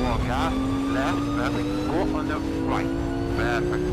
4 car, left, perfect, go on the right, perfect.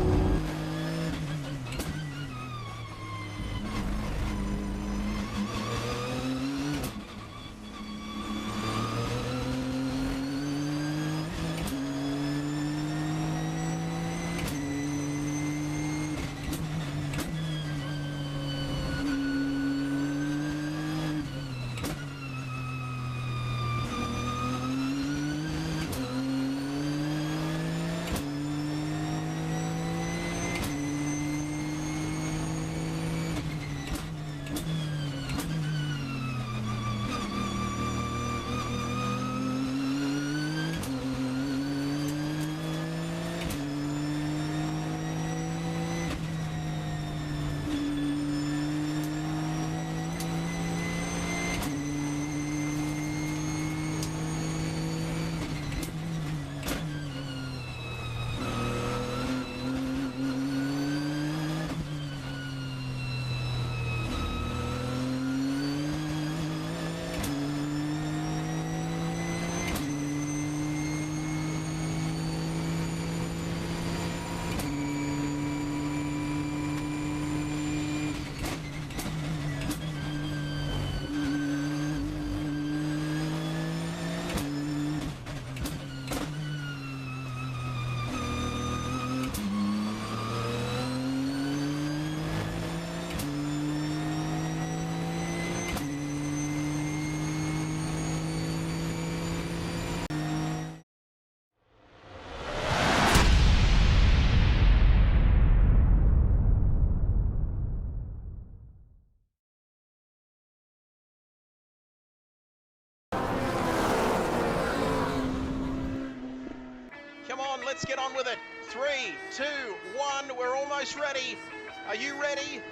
Come on, let's get on with it. 3, 2, 1, we're almost ready. Are you ready?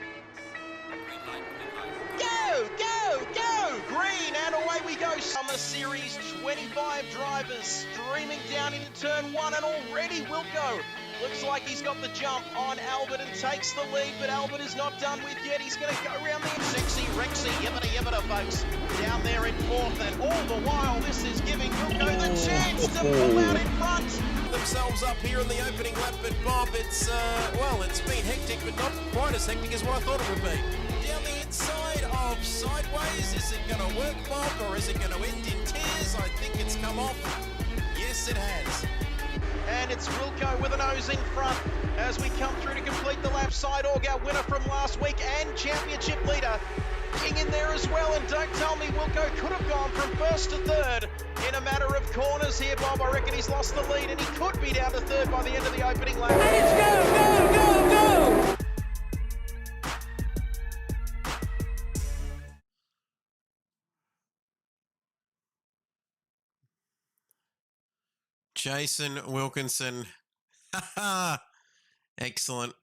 Go, go, go! Green, and away we go. Summer Series 25 drivers streaming down into turn 1, and already Wilco looks like he's got the jump on Albert and takes the lead, but Albert is not done with yet. He's going to go around there. Sexy Rexy, yibbida, folks, down there in 4th, and all the while this is giving Wilco the chance to pull out in front. Themselves up here in the opening lap, but Bob, it's been hectic, but not quite as hectic as what I thought it would be. Down the inside of Sideways, is it going to work, Bob, or is it going to end in tears? I think it's come off. Yes, it has. And it's Wilco with a nose in front as we come through to complete the lap. Sideorg, our winner from last week and championship leader, King in there as well. And don't tell me Wilco could have gone from 1st to 3rd in a matter of corners here, Bob. I reckon he's lost the lead and he could be down to 3rd by the end of the opening lap. Let's go, go, go, go! Jason Wilkinson. Excellent.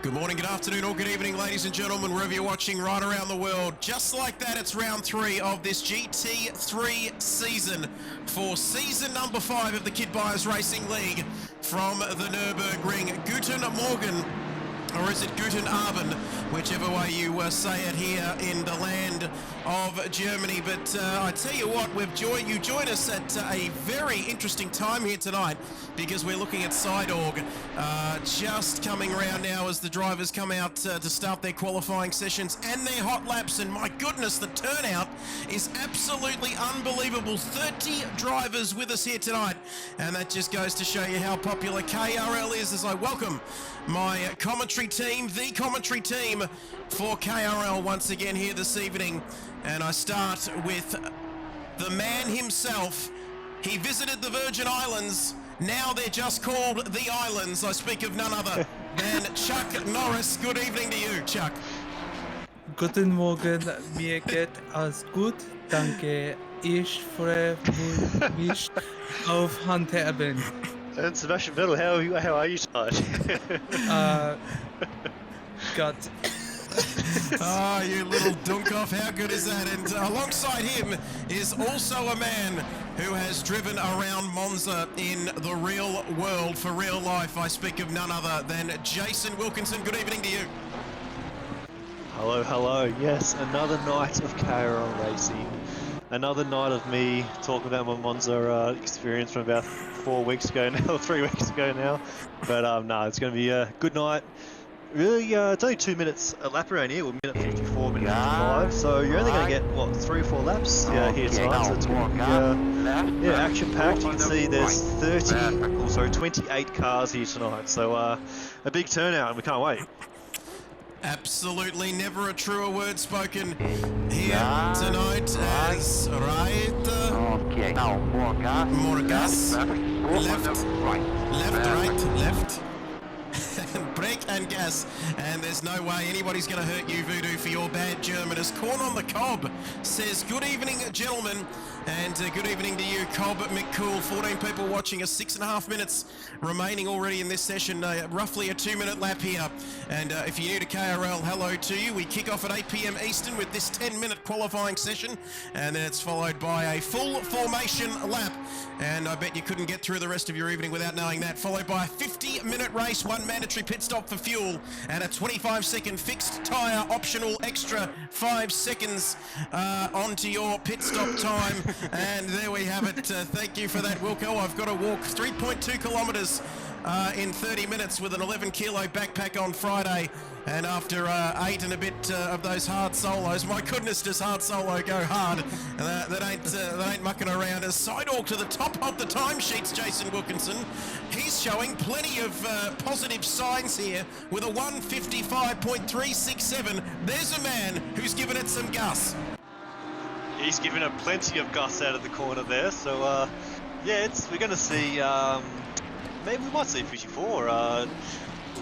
Good morning, good afternoon, or good evening, ladies and gentlemen, wherever you're watching right around the world. Just like that, it's round 3 of this GT3 season for season number 5 of the Kid Buyers Racing League from the Nurburgring. Guten Morgen, or is it Guten Abend, whichever way you say it here in the land of Germany. But I tell you what, you join us at a very interesting time here tonight, because we're looking at Sideorg just coming around now as the drivers come out to start their qualifying sessions and their hot laps. And my goodness, the turnout is absolutely unbelievable. 30 drivers with us here tonight, and that just goes to show you how popular KRL is, as I welcome my commentary team, the commentary team for KRL once again here this evening. And I start with the man himself. He visited the Virgin Islands. Now they're just called the Islands. I speak of none other than Chuck Norris. Good evening to you, Chuck. Guten Morgen, mir geht es gut, danke. Ich freue mich auf Handheben. And Sebastian Vettel, how are you tonight? Gott. Ah, you little dunk-off, how good is that? And alongside him is also a man who has driven around Monza in the real world, for real life. I speak of none other than Jason Wilkinson. Good evening to you. Hello, hello. Yes, another night of KRL racing. Another night of me talking about my Monza experience from about 4 weeks ago now, or 3 weeks ago now. But no, it's going to be a good night. Really, it's only 2 minutes a lap around here. We're minute 54, minute 55. So you're only going to get, what, 3 or 4 laps here tonight. So it's going to be action-packed. You can see there's 28 cars here tonight. So a big turnout, and we can't wait. Absolutely never a truer word spoken here tonight as Okay, now more gas. More gas. Go Left. on the right. Right, left. Brake and gas, and there's no way anybody's going to hurt you, Voodoo, for your bad German. As Corn on the Cob says, good evening, gentlemen, and good evening to you, Cob McCool. 14 people watching us, 6.5 minutes remaining already in this session, roughly a 2-minute lap here. And if you're new to KRL, hello to you. We kick off at 8 p.m. Eastern with this 10-minute qualifying session, and then it's followed by a full formation lap. And I bet you couldn't get through the rest of your evening without knowing that. Followed by a 50-minute race, 1 mandatory pit stop for fuel, and a 25-second fixed tyre optional extra 5 seconds onto your pit stop time. And there we have it. Thank you for that, Wilco. I've got to walk 3.2 kilometres in 30 minutes with an 11-kilo backpack on Friday. And after 8 and a bit of those hard solos, my goodness, does hard solo go hard? That ain't mucking around. As Sidewalk to the top of the timesheets, Jason Wilkinson. He's showing plenty of positive signs here with a 155.367. There's a man who's given it some gus. He's given it plenty of gus out of the corner there. So yeah, we're going to see. Maybe we might see 54.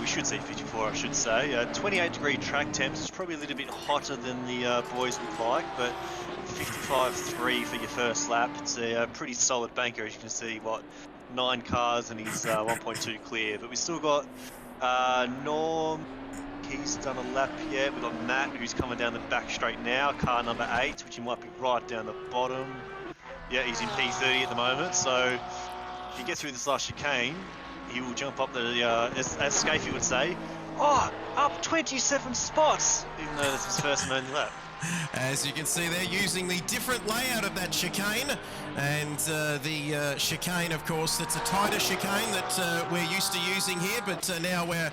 We should see 54, I should say. 28-degree track temps is probably a little bit hotter than the boys would like, but 55.3 for your first lap. It's a pretty solid banker, as you can see. 9 cars, and he's 1.2 clear. But we still got Norm. He's done a lap yet. We've got Matt, who's coming down the back straight now. Car number 8, which he might be right down the bottom. Yeah, he's in P30 at the moment. So if he gets through this last chicane, he will jump up the, as Scafey would say, up 27 spots, even though that's his first and only lap. As you can see, they're using the different layout of that chicane, and the chicane, of course, that's a tighter chicane that we're used to using here, but now we're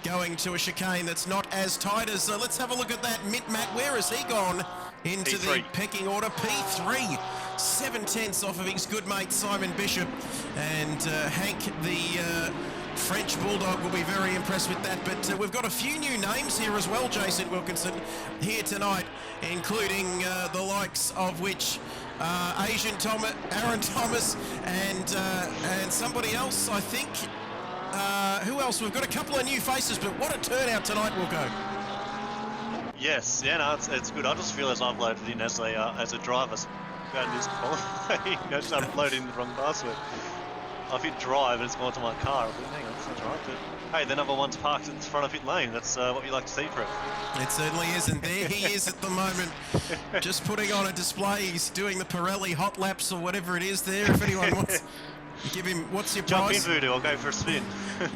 going to a chicane that's not as tight as, let's have a look at that. Matt, where has he gone into P3. the pecking order? P3, 7/10 off of his good mate Simon Bishop, and Hank, the French Bulldog, will be very impressed with that. But we've got a few new names here as well, Jason Wilkinson, here tonight, including the likes of which Aaron Thomas, and somebody else, I think. Who else? We've got a couple of new faces, but what a turnout tonight, Wilco. Yes, yeah, no, it's good. I just feel as I've loaded in as a driver. About this qualifying, I just loaded in the wrong password. I've hit drive and it's gone to my car. I thought, hang on, that's right. But hey, the number one's parked at the front of pit lane. That's what you like to see, Fred. It certainly is, and there he is at the moment, just putting on a display. He's doing the Pirelli hot laps or whatever it is there. If anyone wants, give him, what's your Jump price? in, Voodoo, I'll go for a spin.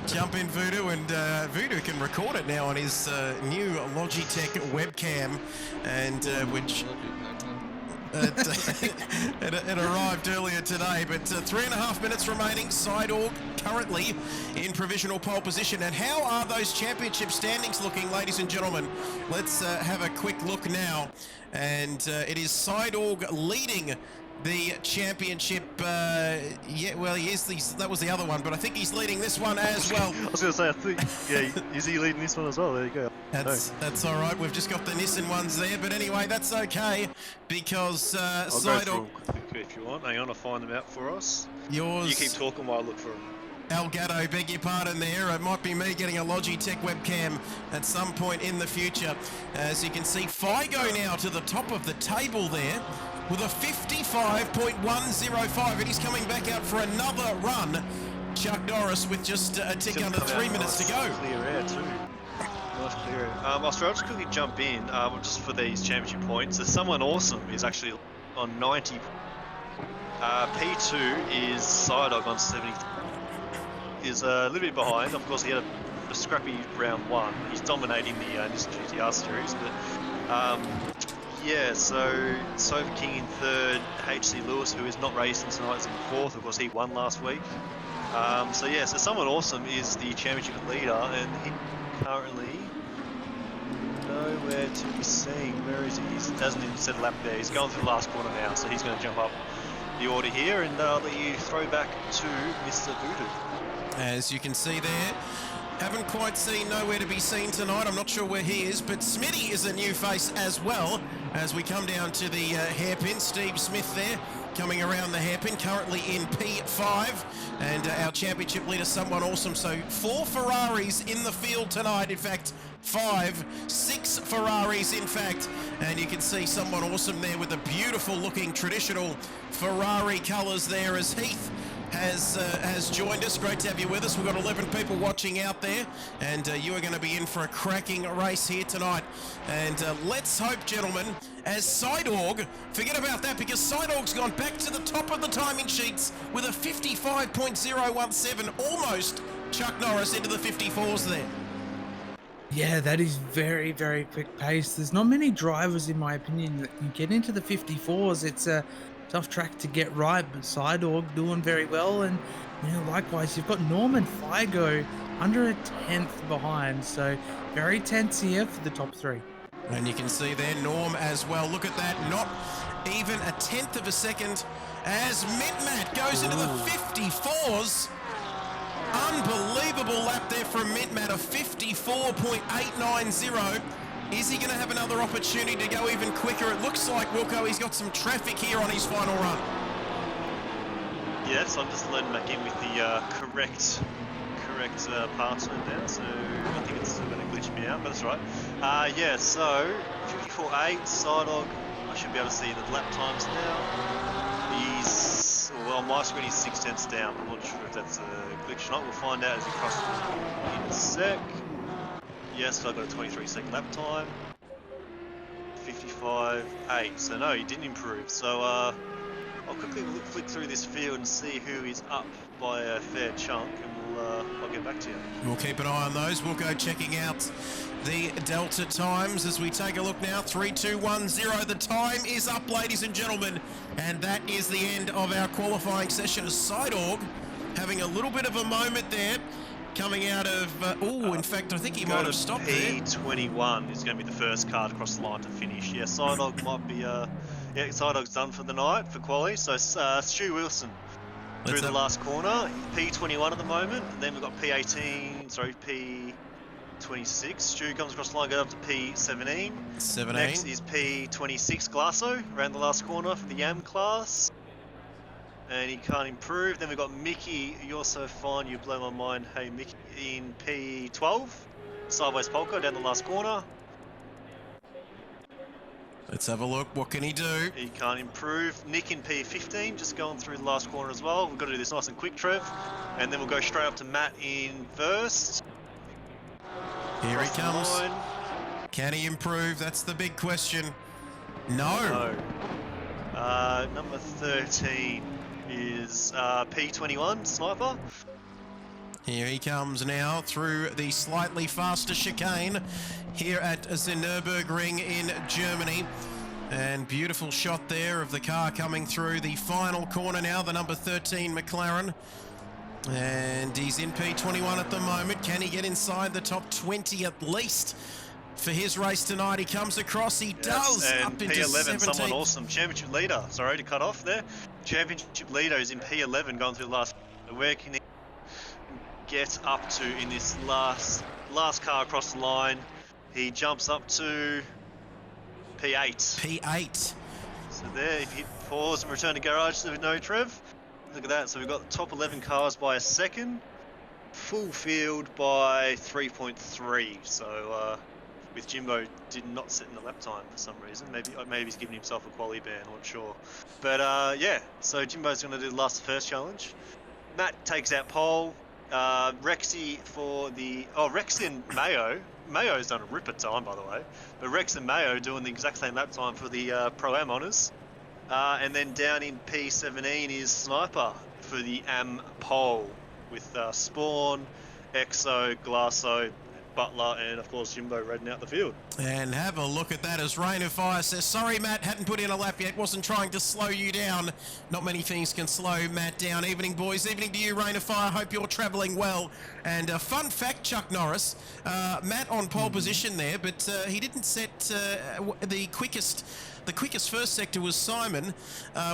Jump in, Voodoo, and Voodoo can record it now on his new Logitech webcam, and which it arrived earlier today. But 3.5 minutes remaining. Sideorg currently in provisional pole position. And how are those championship standings looking, ladies and gentlemen? Let's have a quick look now. And it is Sideorg leading the championship. Yeah, well, that was the other one, but I think he's leading this one as well. I was going to say, I think, yeah, is he leading this one as well? There you go. That's all right. We've just got the Nissan ones there, but anyway, that's okay because I'll go Sidorg, through them quickly if you want. Hang on, I'll find them out for us. yours. You keep talking while I look for them. Elgato, beg your pardon there. It might be me getting a Logitech webcam at some point in the future. As you can see, Figo now to the top of the table there with a 55.105, and he's coming back out for another run. Chuck Norris with just a tick under 3 minutes to go. Clear air too. Nice clear air. I'll just quickly jump in just for these championship points. So someone awesome is actually on 90. P2 is Sidog on 70. Is a little bit behind. Of course, he had a scrappy round one. He's dominating the Nissan GTR series, but yeah. So Sofa King in third, HC Lewis, who is not racing tonight, is in fourth. Of course, he won last week. So yeah, so someone awesome is the championship leader, and he currently nowhere to be seen. Where is he? He hasn't even set a lap there. He's going through the last corner now, so he's going to jump up the order here, and I'll let you throw back to Mr. Voodoo. As you can see there, haven't quite seen nowhere to be seen tonight. I'm not sure where he is, but Smitty is a new face as well. As we come down to the hairpin, Steve Smith there coming around the hairpin, currently in P5, and our championship leader, someone awesome. So 4 Ferraris in the field tonight. In fact, 6 Ferraris in fact, and you can see someone awesome there with the beautiful looking traditional Ferrari colours there as Heath has joined us. Great to have you with us. We've got 11 people watching out there, and you are going to be in for a cracking race here tonight. And let's hope, gentlemen, as Sidorg, forget about that, because Sidorg's gone back to the top of the timing sheets with a 55.017, almost Chuck Norris into the 54s there. Yeah, that is very, very quick pace. There's not many drivers, in my opinion, that can get into the 54s. It's a tough track to get right, but Sidorg doing very well. And likewise, you've got Norman Figo under a 10th behind, so very tense here for the top 3. And you can see there Norm as well. Look at that, not even a 10th of a second as Mitmat goes into the 54s. Unbelievable lap there from Mitmat, a 54.890. Is he going to have another opportunity to go even quicker? It looks like, Wilco, he's got some traffic here on his final run. Yes, I'm just loading back in with the correct partner now, so I think it's going to glitch me out, but that's right. Yeah, so 54.8, Sidog, I should be able to see the lap times now. Well, on my screen he's 6/10 down. I'm not sure if that's a glitch or not. We'll find out as he crosses in a sec. Yes, so I've got a 23-second lap time. 55.8. So no, he didn't improve. So I'll quickly flick through this field and see who is up by a fair chunk, and I'll get back to you. We'll keep an eye on those. We'll go checking out the Delta times as we take a look now. 3-2-1-0. The time is up, ladies and gentlemen, and that is the end of our qualifying session. As Sidorg having a little bit of a moment there, coming out of in fact, I think he might have stopped there. P21 is going to be the first car to cross the line to finish. Yeah, Sidog might be. Yeah, Sidog's done for the night for quali. So Stu Wilson through the last corner. P21 at the moment. Then we've got P18. Sorry, P26. Stu comes across the line, goes up to P17. Next is P26 Glasso around the last corner for the Yam class. And he can't improve. Then we've got Mickey, you're so fine, you blow my mind. Hey Mickey, in P12. Sideways Polka down the last corner. Let's have a look. What can he do? He can't improve. Nick in P15, just going through the last corner as well. We've got to do this nice and quick, Trev. And then we'll go straight up to Matt in first. Here he comes. Can he improve? That's the big question. No. Number 13 is P21, Sniper. Here he comes now through the slightly faster chicane here at the Nurburgring in Germany. And beautiful shot there of the car coming through the final corner now, the number 13 McLaren. And he's in P21 at the moment. Can he get inside the top 20 at least for his race tonight? He comes across, he does, and up into P11, 17th. someone awesome. Championship leader, sorry to cut off there. Championship leader is in P11 going through the last. Where can he get up to in this last car across the line? He jumps up to P8. P8. So there, if you hit pause and return to garage, there we no Trev. Look at that, so we've got the top 11 cars by a second. full field by 3.3. So with Jimbo did not sit in the lap time for some reason. Maybe he's giving himself a quality ban. I'm not sure. But yeah, so Jimbo's going to do the last first challenge. Matt takes out pole. Rexy for the Rexy and Mayo. Mayo's done a ripper time, by the way. But Rex and Mayo doing the exact same lap time for the Pro-Am honours. And then down in P17 is Sniper for the AM pole with Spawn, Exo, Glasso, Butler, and of course Jimbo reading out the field. And have a look at that as Rain of Fire says, sorry Matt, hadn't put in a lap yet, wasn't trying to slow you down. Not many things can slow Matt down. Evening boys, evening to you Rain of Fire, hope you're travelling well. And fun fact, Chuck Norris, Matt on pole position there, but he didn't set the quickest first sector was Simon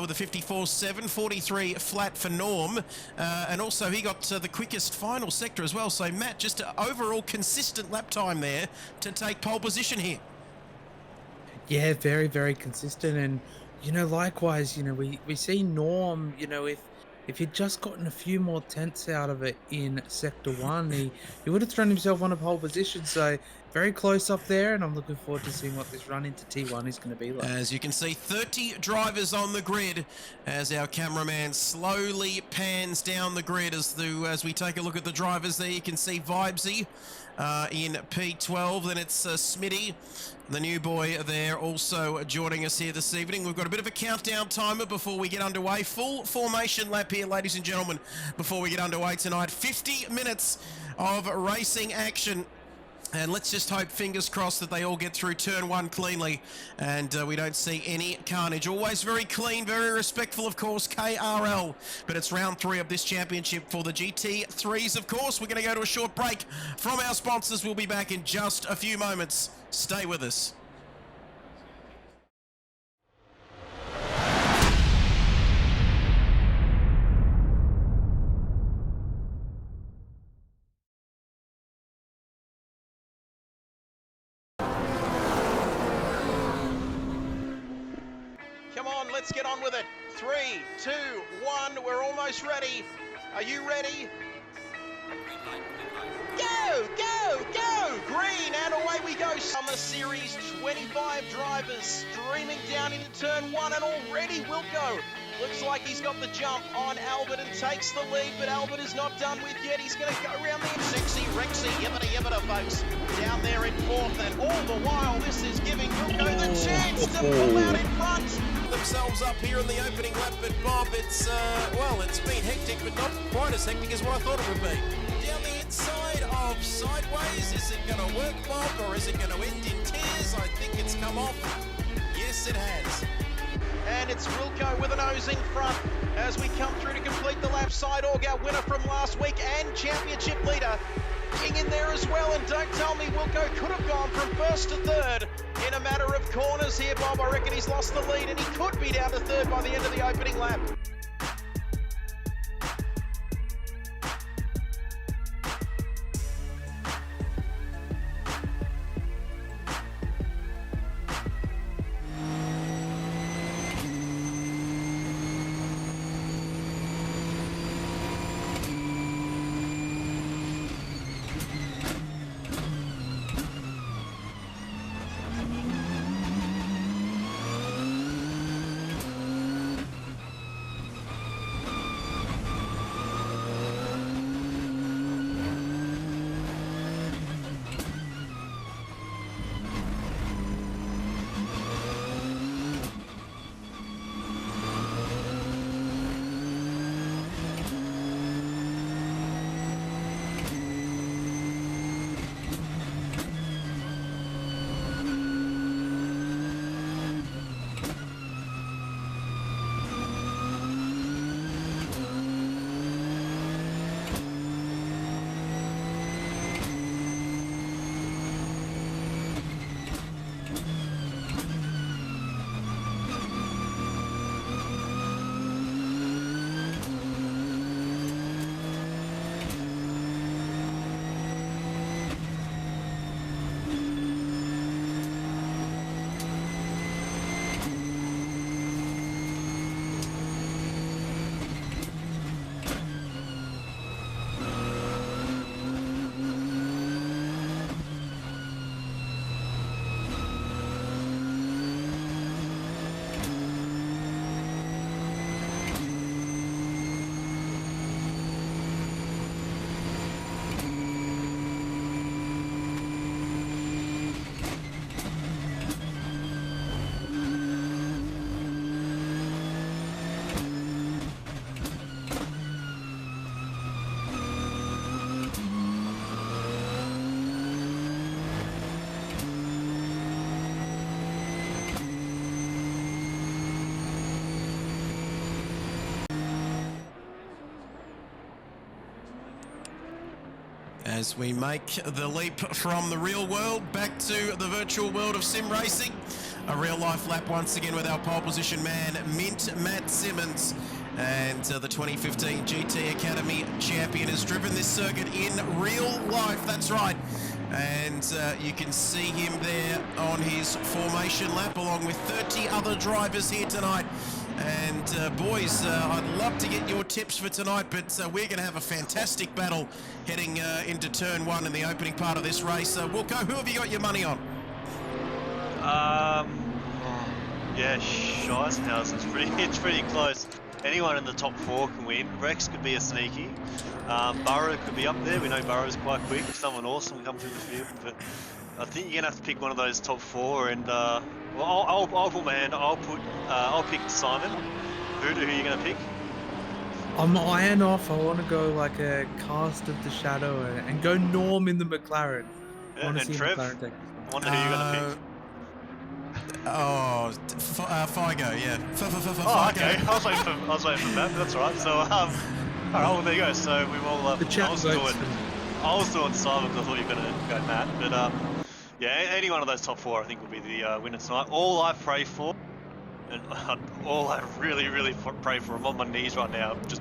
with a 54.7, 43 flat for Norm, and also he got the quickest final sector as well. So Matt, just an overall consistent lap time there to take pole position here. Yeah, very, very consistent. And, you know, likewise, you know, we see Norm, you know, if he'd just gotten a few more tenths out of it in Sector 1, he would have thrown himself on a pole position. So very close up there, and I'm looking forward to seeing what this run into T1 is going to be like. As you can see, 30 drivers on the grid as our cameraman slowly pans down the grid as we take a look at the drivers there. You can see Vibesy in P12, then it's Smitty, the new boy there, also joining us here this evening. We've got a bit of a countdown timer before we get underway. Full formation lap here, ladies and gentlemen, before we get underway tonight. 50 minutes of racing action. And let's just hope, fingers crossed, that they all get through turn 1 cleanly and we don't see any carnage. Always very clean, very respectful, of course, KRL. But it's round 3 of this championship for the GT3s, of course. We're going to go to a short break from our sponsors. We'll be back in just a few moments. Stay with us. Let's get on with it. 3, 2, 1. We're almost ready. Are you ready? Go, go, go! Green, and away we go. Summer Series 25 drivers streaming down into turn 1, and already Wilco looks like he's got the jump on Albert and takes the lead, but Albert is not done with yet. He's going to go around the sexy Rexy, yibbida, folks, down there in 4th, and all the while this is giving Wilco the chance to pull out in front. Themselves up here in the opening lap, but Bob, it's been hectic, but not quite as hectic as what I thought it would be. Down the inside of Sideways, is it going to work, Bob, or is it going to end in tears? I think it's come off. Yes, it has. And it's Wilco with a nose in front as we come through to complete the lap. Sideorg, our winner from last week and championship leader, King in there as well. And don't tell me Wilco could have gone from 1st to 3rd in a matter of corners here, Bob. I reckon he's lost the lead and he could be down to 3rd by the end of the opening lap. As we make the leap from the real world back to the virtual world of sim racing. A real life lap once again with our pole position man, Mint Matt Simmons. And the 2015 GT Academy champion has driven this circuit in real life, that's right. And you can see him there on his formation lap along with 30 other drivers here tonight. And boys, I'd love to get your tips for tonight, but we're going to have a fantastic battle heading into turn one in the opening part of this race. Wilco, who have you got your money on? Yeah, Scheissenhausen. It's pretty close. Anyone in the top four can win. Rex could be a sneaky. Burrow could be up there. We know Burrow's quite quick. Someone awesome can come through the field, but I think you're gonna have to pick one of those top four. And well, I'll put my hand. I'll pick Simon. Who are you gonna pick? I'm iron off. I want to go like a cast of the shadow and go Norm in the McLaren. Yeah, and Trev. I wonder who you're gonna pick. Figo, yeah. Oh, okay. I was waiting for that. That's all right. So, all right. Well, there you go. So we will. I was doing Simon because I thought you were going to go Matt. But yeah, any one of those top four, I think, will be the winner tonight. All I pray for, and all I really pray for, I'm on my knees right now, just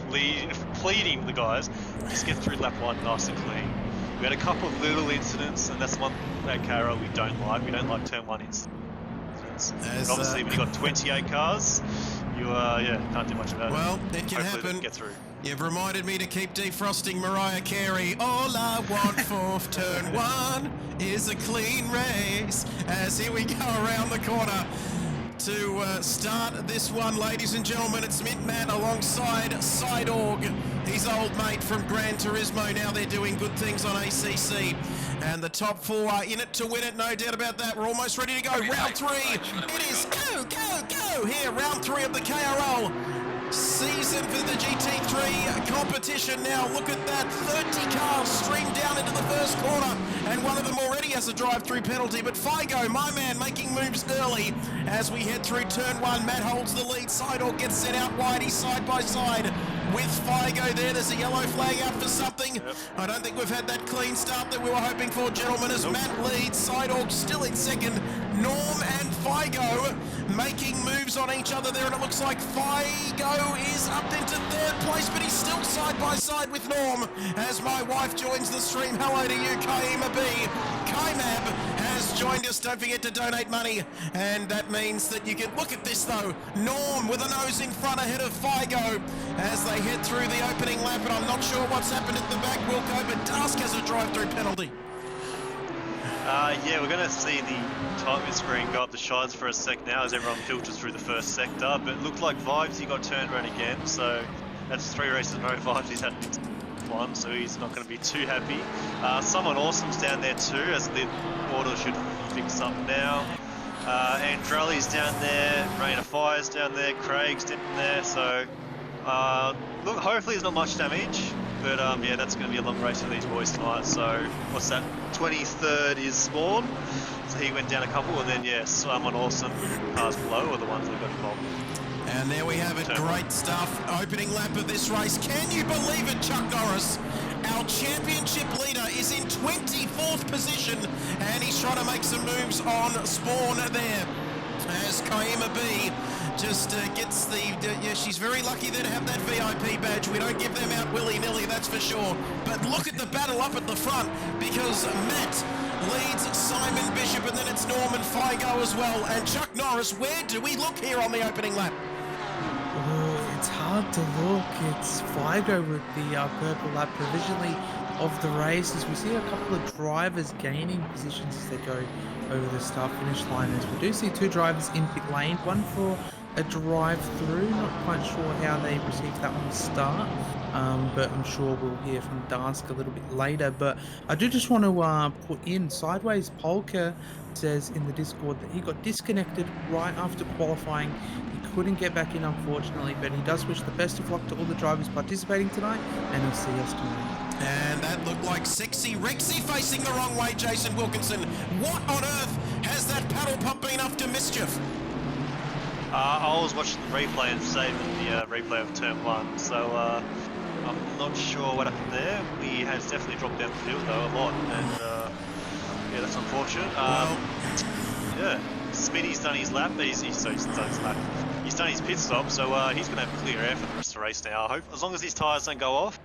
pleading the guys, just get through lap one nice and clean. We had a couple of little incidents, and that's one at KRL we don't like. We don't like turn one incidents. And obviously, when you've got 28 cars, you can't do much about it. Well, it can happen. Get through. You've reminded me to keep defrosting Mariah Carey. All I want for turn one is a clean race. As here we go around the corner to start this one, ladies and gentlemen. It's Mint Man alongside Sidorg, his old mate from Gran Turismo. Now they're doing good things on ACC. And the top four are in it to win it, no doubt about that. We're almost ready to go. Round three. It is go here. Round three of the KRL season for the GT3 competition. Now look at that, 30 cars streamed down into the first corner, and one of them already has a drive-through penalty. But Figo, my man, making moves early as we head through turn one. Matt holds the lead. Sidor gets set out wide. He's side by side with Figo there. There's a yellow flag out for something. Yep. I don't think we've had that clean start that we were hoping for, gentlemen, as Matt leads. Sidor still in second. Norm and Figo making moves on each other there, and it looks like Figo is up into third place, but he's still side by side with Norm as my wife joins the stream. Hello to you, Kaima B. Kaimab has joined us. Don't forget to donate money, and that means that you can look at this though. Norm with a nose in front ahead of Figo as they head through the opening lap, and I'm not sure what's happened at the back, Wilco, but Dusk has a drive-through penalty. Yeah, we're going to see the timing screen go up the shides for a sec now as everyone filters through the first sector, but it looked like Vibesy got turned around again, so that's 3 races in a row. Vibesy's had one, so he's not going to be too happy. Someone awesome's down there too, as the order should fix up now. Andrali's down there, Rain of Fire's down there, Craig's down there, so look, hopefully there's not much damage. But yeah, that's going to be a long race for these boys tonight. So what's that? 23rd is Spawn. So he went down a couple, and then yes, someone awesome cars below are the ones that got involved. And there we have it. Great stuff. Opening lap of this race. Can you believe it, Chuck Norris? Our championship leader is in 24th position, and he's trying to make some moves on Spawn there. As Kaima B just gets the... yeah, she's very lucky there to have that VIP badge. We don't give them out willy-nilly, that's for sure. But look at the battle up at the front, because Matt leads Simon Bishop, and then it's Norman Figo as well. And Chuck Norris, where do we look here on the opening lap? Oh, it's hard to look. It's Figo with the purple lap provisionally of the race, as we see a couple of drivers gaining positions as they go over the start-finish line. As we do see 2 drivers in pit lane, one for a drive-through. Not quite sure how they received that one to start, but I'm sure we'll hear from Dask a little bit later. But I do just want to put in, Sideways Polka says in the Discord that he got disconnected right after qualifying. He couldn't get back in, unfortunately, but he does wish the best of luck to all the drivers participating tonight, and he'll see us tomorrow. And that looked like Sexy Rexy facing the wrong way, Jason Wilkinson. What on earth has that paddle pump been up to mischief? I was watching the replay and saving the replay of turn 1, so I'm not sure what happened there. He has definitely dropped down the field though a lot, and yeah, that's unfortunate. Yeah, Smitty's done his lap. He's done his lap. He's done his pit stop, so he's going to have clear air for the rest of the race now. I hope, as long as his tyres don't go off,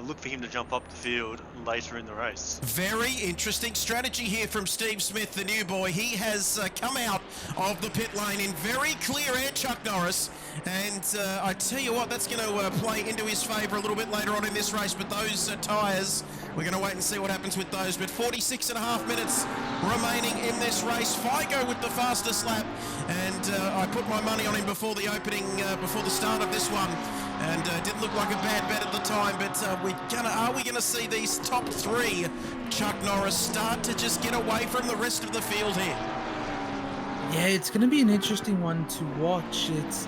look for him to jump up the field later in the race. Very interesting strategy here from Steve Smith, the new boy. He has come out of the pit lane in very clear air, Chuck Norris. And I tell you what, that's going to play into his favour a little bit later on in this race. But those tyres, we're going to wait and see what happens with those. But 46.5 minutes remaining in this race. Figo with the fastest lap. And I put my money on him before the opening, before the start of this one. And didn't look like a bad bet at the time, but are we gonna see these top three, Chuck Norris, start to just get away from the rest of the field here? Yeah, it's going to be an interesting one to watch. It's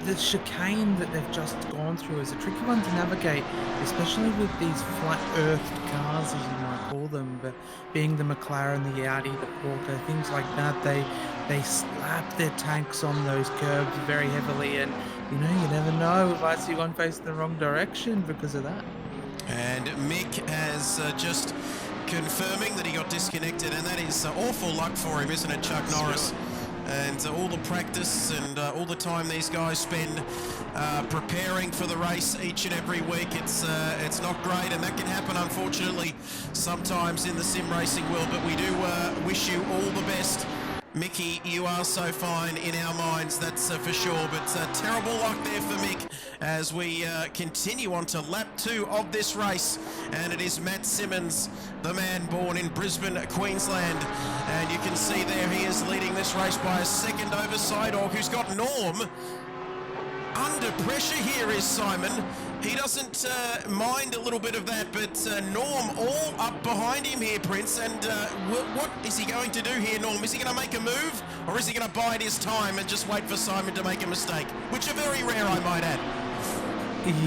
the chicane that they've just gone through is a tricky one to navigate, especially with these flat-earthed cars, as you might call them, but being the McLaren, the Audi, the Porsche, things like that, they slap their tanks on those curbs very heavily, and you know, you never know, we might see one facing the wrong direction because of that. And Mick has just confirming that he got disconnected, and that is awful luck for him, isn't it, Chuck Norris? And all the practice and all the time these guys spend preparing for the race each and every week, it's not great, and that can happen, unfortunately, sometimes in the sim racing world. But we do wish you all the best. Mickey, you are so fine in our minds, that's for sure, but terrible luck there for Mick as we continue on to lap 2 of this race, and it is Matt Simmons, the man born in Brisbane, Queensland, and you can see there he is leading this race by a second over Sidorg, who's got Norm under pressure. Here is Simon. He doesn't mind a little bit of that, but Norm all up behind him here, Prince. And what is he going to do here, Norm? Is he going to make a move, or is he going to bide his time and just wait for Simon to make a mistake? Which are very rare, I might add.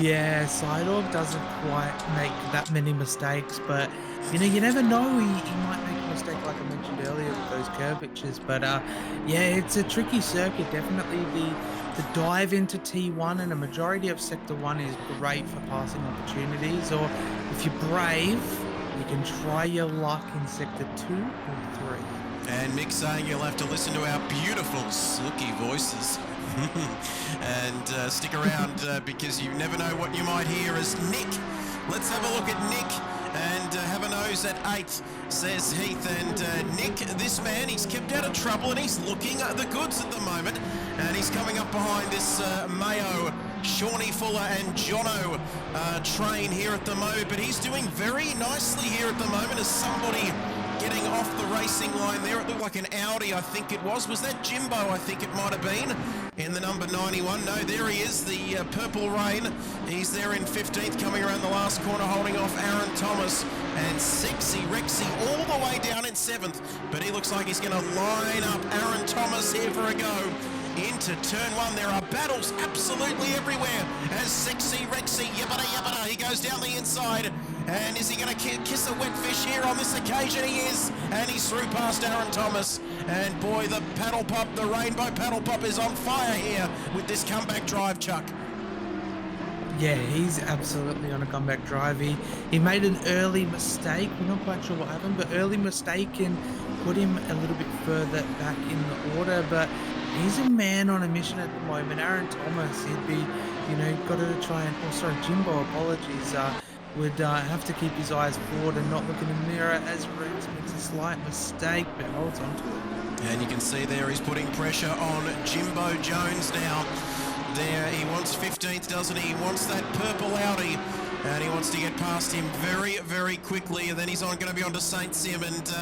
Yeah, Sidorg doesn't quite make that many mistakes, but you know, you never know. He might make a mistake, like I mentioned earlier, with those curvatures. But yeah, it's a tricky circuit. Definitely the dive into T1 and a majority of Sector 1 is great for passing opportunities. Or if you're brave, you can try your luck in Sector 2 or 3. And Mick saying you'll have to listen to our beautiful, silky voices. And stick around because you never know what you might hear as Nick. Let's have a look at Nick and have a nose at 8th, says Heath. And Nick, this man, he's kept out of trouble and he's looking at the goods at the moment. And he's coming up behind this Mayo, Shawnee Fuller and Jono train here at the moment. But he's doing very nicely here at the moment as somebody getting off the racing line there. It looked like an Audi, I think it was. Was that Jimbo, I think it might have been, in the number 91? No, there he is, the Purple Rain. He's there in 15th, coming around the last corner, holding off Aaron Thomas. And Sexy Rexy all the way down in 7th. But he looks like he's going to line up Aaron Thomas here for a go into turn 1. There are battles absolutely everywhere as Sexy Rexy, yibbada yibbada, he goes down the inside. And is he going to kiss a wet fish here on this occasion? He is, and he's through past Aaron Thomas. And boy, the paddle pup, the rainbow paddle pup is on fire here with this comeback drive, Chuck. Yeah, he's absolutely on a comeback drive. He made an early mistake. We're not quite sure what happened, but early mistake can put him a little bit further back in the order. But he's a man on a mission at the moment. Aaron Thomas, he'd be, you know, got to try and, oh sorry, Jimbo, apologies, would have to keep his eyes forward and not look in the mirror as Rex makes a slight mistake, but holds on to it. And you can see there he's putting pressure on Jimbo Jones now. There, he wants 15th, doesn't he? He wants that purple Audi, and he wants to get past him very, very quickly, and then he's going to be on to St. Sim, and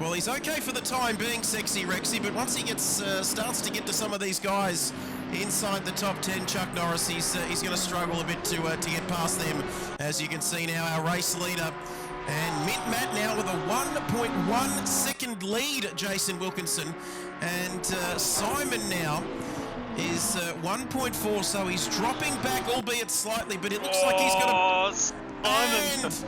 well, he's okay for the time being, Sexy Rexy, but once he gets starts to get to some of these guys inside the top 10, Chuck Norris, he's going to struggle a bit to get past them. As you can see now, our race leader, and Mint Matt now with a 1.1 second lead, Jason Wilkinson, and Simon now is 1.4, so he's dropping back, albeit slightly, but it looks like he's going to... Simon! And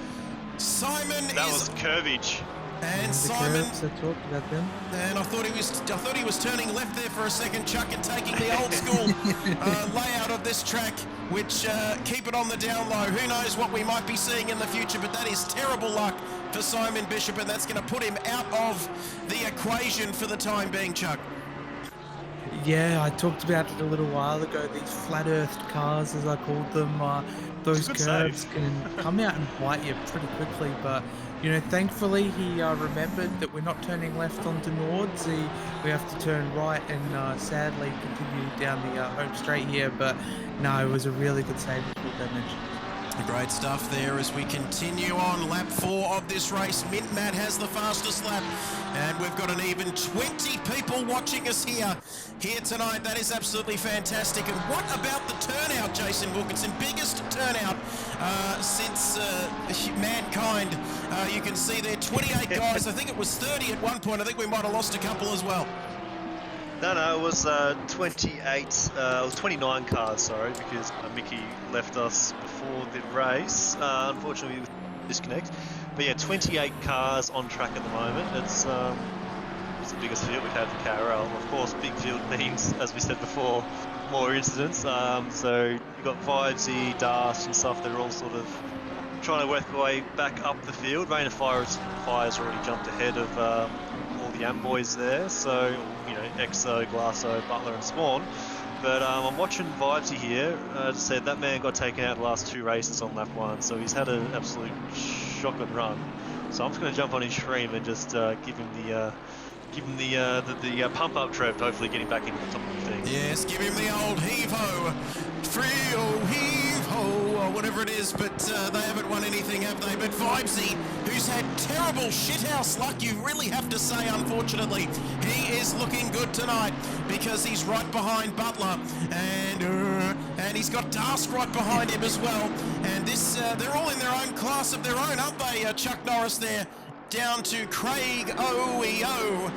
Simon that is... was curvage. And The Simon, curves, I talked about them. and I thought he was turning left there for a second, Chuck, and taking the old school layout of this track, which keep it on the down low. Who knows what we might be seeing in the future, but that is terrible luck for Simon Bishop, and that's going to put him out of the equation for the time being, Chuck. Yeah, I talked about it a little while ago. These flat-earthed cars, as I called them, those Good curves save. can come out and bite you pretty quickly. But you know, thankfully, he remembered that we're not turning left onto Nords. We have to turn right, and sadly continue down the home straight here. But no, it was a really good save, as I mentioned. Great stuff there as we continue on lap 4 of this race. Mint Matt has the fastest lap, and we've got an even 20 people watching us here tonight. That is absolutely fantastic. And what about the turnout, Jason Wilkinson? Biggest turnout since mankind. You can see there 28 guys. I think it was 30 at one point. I think we might have lost a couple as well. No, it was 28, it was 29 cars, sorry, because Mickey left us before the race, unfortunately with disconnect. But yeah, 28 cars on track at the moment. It's the biggest field we've had for KRL. Of course, big field means, as we said before, more incidents. So you've got Vibesy, Darst and stuff that are all sort of trying to work their way back up the field. Rain of Fire's already jumped ahead of all the AM boys there, so you know, Exo, Glasso, Butler and Swan. But I'm watching Vibesy here. As I said, that man got taken out the last 2 races on lap 1, so he's had an absolute shotgun run. So I'm just going to jump on his stream and just give him the pump up Trev to hopefully get him back into the top of the thing. Yes, give him the old heave-ho. Free-o heave-ho, or whatever it is, but they haven't won anything, have they? But Vibesy, who's had terrible shithouse luck, you really have to say, unfortunately, he is looking good tonight because he's right behind Butler, and he's got Darst right behind him as well. And this, they're all in their own class of their own, aren't they? Chuck Norris there. Down to Craig OEO.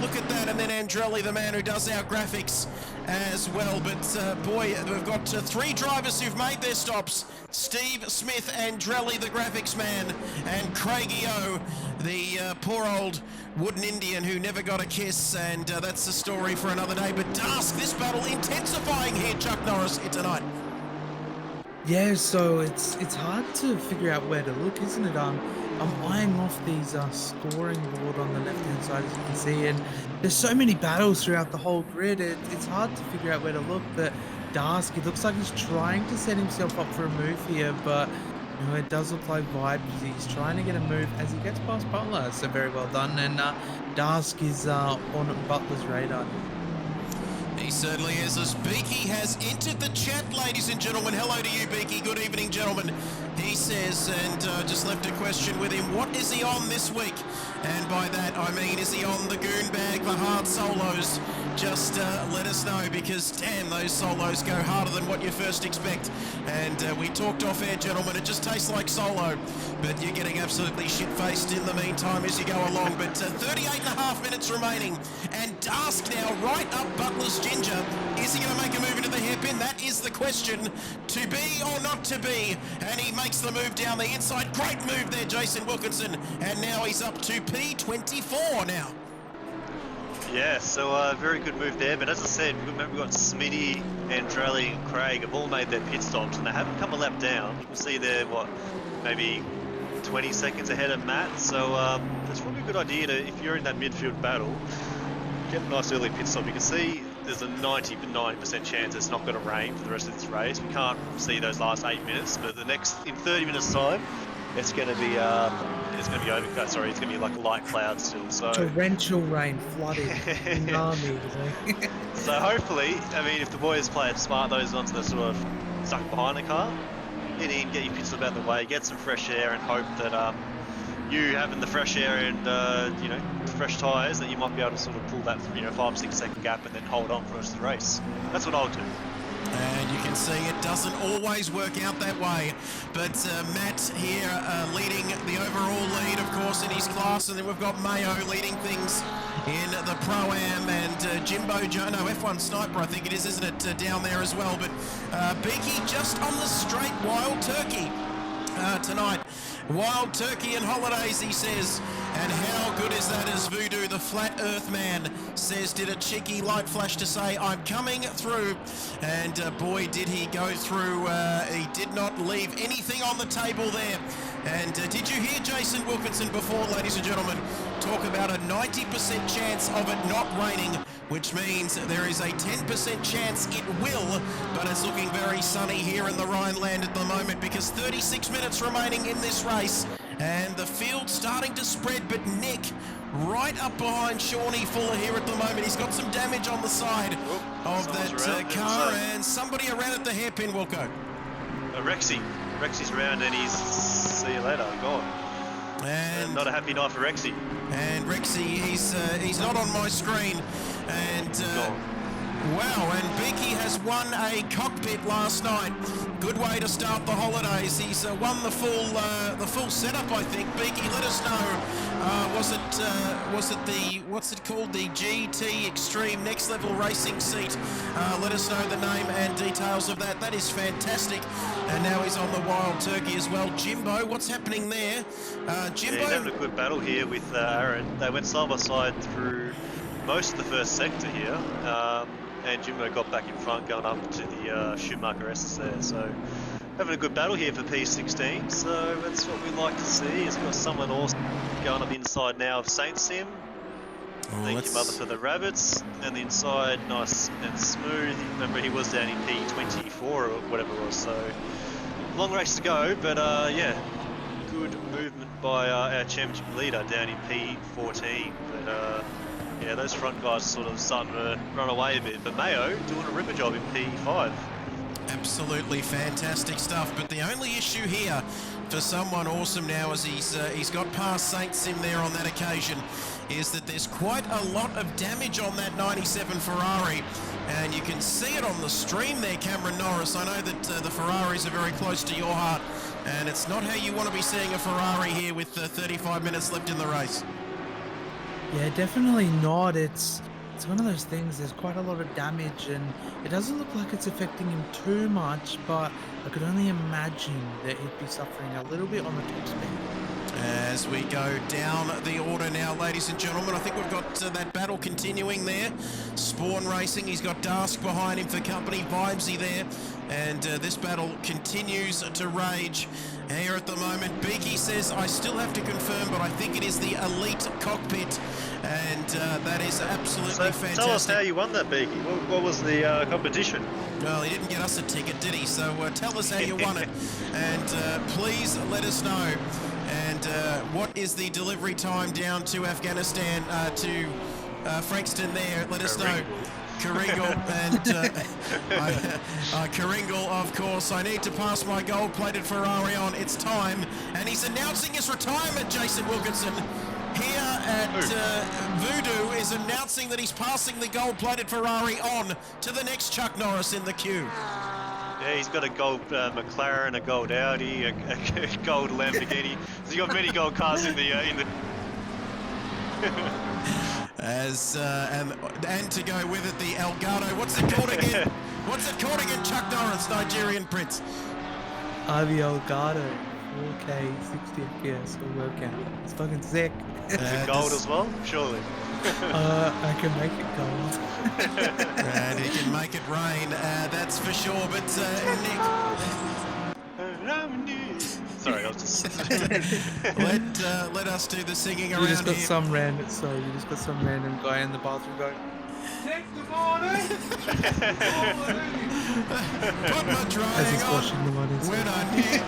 Look at that, and then Andrelli, the man who does our graphics as well. But boy, we've got 3 drivers who've made their stops. Steve Smith, Andrelli, the graphics man, and Craig EO, the poor old wooden Indian who never got a kiss, and that's the story for another day. But Darsk, this battle intensifying here, Chuck Norris, here tonight. Yeah, so it's hard to figure out where to look, isn't it? I'm eyeing off these scoring board on the left-hand side, as you can see, and there's so many battles throughout the whole grid. It's hard to figure out where to look. But Darsk, it looks like he's trying to set himself up for a move here, but you know, it does look like Vibes. He's trying to get a move as he gets past Butler, so very well done. And Darsk is on Butler's radar. He certainly is, as Beaky has entered the chat, ladies and gentlemen. Hello to you, Beaky. Good evening, gentlemen. He says, and just left a question with him, what is he on this week? And by that, I mean, is he on the goon bag for hard solos? Just let us know, because damn, those solos go harder than what you first expect. And we talked off air, gentlemen, it just tastes like solo, but you're getting absolutely shit-faced in the meantime as you go along. But 38.5 minutes remaining, and Darsk now right up Butler's ginger. Is he going to make a move into the hairpin? That is the question. To be or not to be? And he makes the move down the inside. Great move there, Jason Wilkinson. And now he's up to P24 now. Yeah, so very good move there. But as I said, remember we've got Smitty, Andrelli and Craig have all made their pit stops and they haven't come a lap down. You can see they're, what, maybe 20 seconds ahead of Matt. So it's probably a good idea to, if you're in that midfield battle, get a nice early pit stop. You can see there's a 90% chance it's not going to rain for the rest of this race. We can't see those last 8 minutes, but the next, in 30 minutes time, it's going to be overcast. Sorry, it's going to be like light clouds still. So Torrential rain, flooding, tsunami. So hopefully, I mean, if the boys play it smart, those ones that are sort of stuck behind the car, get in, get your pit stop out of the way, get some fresh air, and hope that you having the fresh air and you know, fresh tyres, that you might be able to sort of pull that 5-6 second gap and then hold on for the rest of the race. That's what I'll do. And you can see it doesn't always work out that way. But Matt here leading the overall lead, of course, in his class. And then we've got Mayo leading things in the Pro-Am, and Jimbo Jono, F1 Sniper, I think it is, isn't it, down there as well. But Beaky just on the straight, wild turkey. tonight. Wild Turkey and Holidays, he says. And how good is that as Voodoo, the flat earth man, says, did a cheeky light flash to say, I'm coming through. And boy, did he go through. He did not leave anything on the table there. And did you hear Jason Wilkinson before, ladies and gentlemen, talk about a 90% chance of it not raining, which means there is a 10% chance it will, but it's looking very sunny here in the Rhineland at the moment because 36 minutes remaining in this race and the field starting to spread, but Nick right up behind Shawnee Fuller here at the moment. He's got some damage on the side of that car and somebody around at the hairpin, Wilco. Rexy's around and he's, see you later, gone. And not a happy night for Rexy. And Rexy, he's not on my screen. And wow, and Beaky has won a cockpit last night. Good way to start the holidays. He's won the full setup, I think. Beaky, let us know. Was it the, what's it called? The GT Extreme Next Level Racing seat. Let us know the name and details of that. That is fantastic. And now he's on the Wild Turkey as well. Jimbo, what's happening there? Jimbo. Yeah, he's having a good battle here with Aaron. They went side by side through most of the first sector here. And Jimbo got back in front going up to the Schumacher S's there. So having a good battle here for P16. So that's what we like to see. He's got someone also going up inside now of Saint Sim. Thank you, Mother, for the rabbits. And the inside, nice and smooth. Remember, he was down in P24 or whatever it was. So long race to go, but yeah, good movement by our championship leader down in P14. But yeah, those front guys are sort of starting to run away a bit. But Mayo doing a ripper job in P5. Absolutely fantastic stuff. But the only issue here for someone awesome now is he's got past Saint Sim there on that occasion, is that there's quite a lot of damage on that 97 Ferrari. And you can see it on the stream there, Cameron Norris. I know that the Ferraris are very close to your heart. And it's not how you want to be seeing a Ferrari here with 35 minutes left in the race. Yeah, definitely not. It's one of those things, there's quite a lot of damage and it doesn't look like it's affecting him too much, but I could only imagine that he'd be suffering a little bit on the top speed. As we go down the order now, ladies and gentlemen, I think we've got that battle continuing there. Spawn Racing, he's got Dask behind him for company, Vibesy there, and this battle continues to rage here at the moment. Beaky says, I still have to confirm, but I think it is the elite cockpit, and that is absolutely fantastic. Tell us how you won that, Beaky. What was the competition? Well, he didn't get us a ticket, did he? So tell us how you won it, and please let us know. And what is the delivery time down to Afghanistan, to Frankston there? Let us know. Karingal and Karingal, of course. I need to pass my gold-plated Ferrari on. It's time. And he's announcing his retirement, Jason Wilkinson. Here at Voodoo is announcing that he's passing the gold-plated Ferrari on to the next Chuck Norris in the queue. Yeah, he's got a gold McLaren, a gold Audi, a gold Lamborghini. He's got many gold cars in the As and to go with it, the Elgato. What's it called again? What's it called again? Chuck Norris, Nigerian Prince. The Elgato, 4K, 60 FPS, will work out. It's fucking sick. Is it gold as well? Surely. I can make it gold. And he can make it rain, that's for sure. But Nick. Sorry, I was just. let us do the singing around You just got here. some random. Sorry, you just got some random guy in the bathroom going. Put my As drying he's on washing the money. when I need.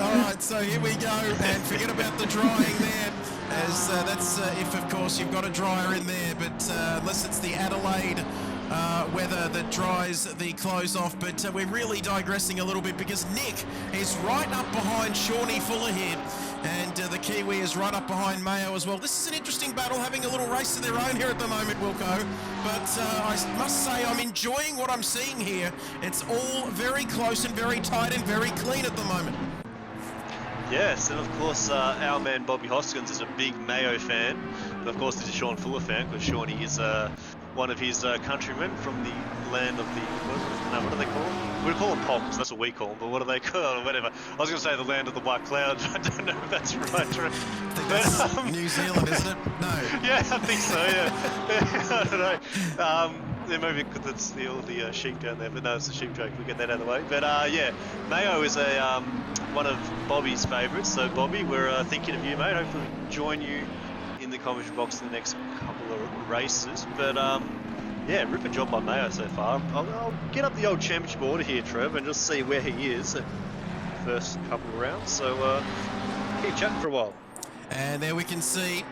All right, so here we go, and forget about the drying there. As that's if, of course, you've got a dryer in there, but unless it's the Adelaide weather that dries the clothes off. But we're really digressing a little bit because Nick is right up behind Shawnee Fuller here, and the Kiwi is right up behind Mayo as well. This is an interesting battle, having a little race of their own here at the moment, Wilco. But I must say I'm enjoying what I'm seeing here. It's all very close and very tight and very clean at the moment. Yes, and of course our man Bobby Hoskins is a big Mayo fan, but of course he's a Sean Fuller fan because Shawnee is one of his countrymen from the land of the what do they call them? We call them poms. That's what we call them. But what do they call them? Whatever. I was going to say the land of the white cloud. I don't know if that's right. I think that's New Zealand, isn't it? No. Yeah, I think so. Yeah. I don't know. Yeah, maybe because it's all the sheep down there, but no, it's a sheep joke. We'll get that out of the way. But yeah, Mayo is a one of Bobby's favourites. So Bobby, we're thinking of you, mate. Hopefully we can join you in the commentary box in the next couple of races. But yeah, ripper job by Mayo so far. I'll get up the old championship order here, Trev, and just see where he is at the first couple of rounds. So keep chatting for a while. And there we can see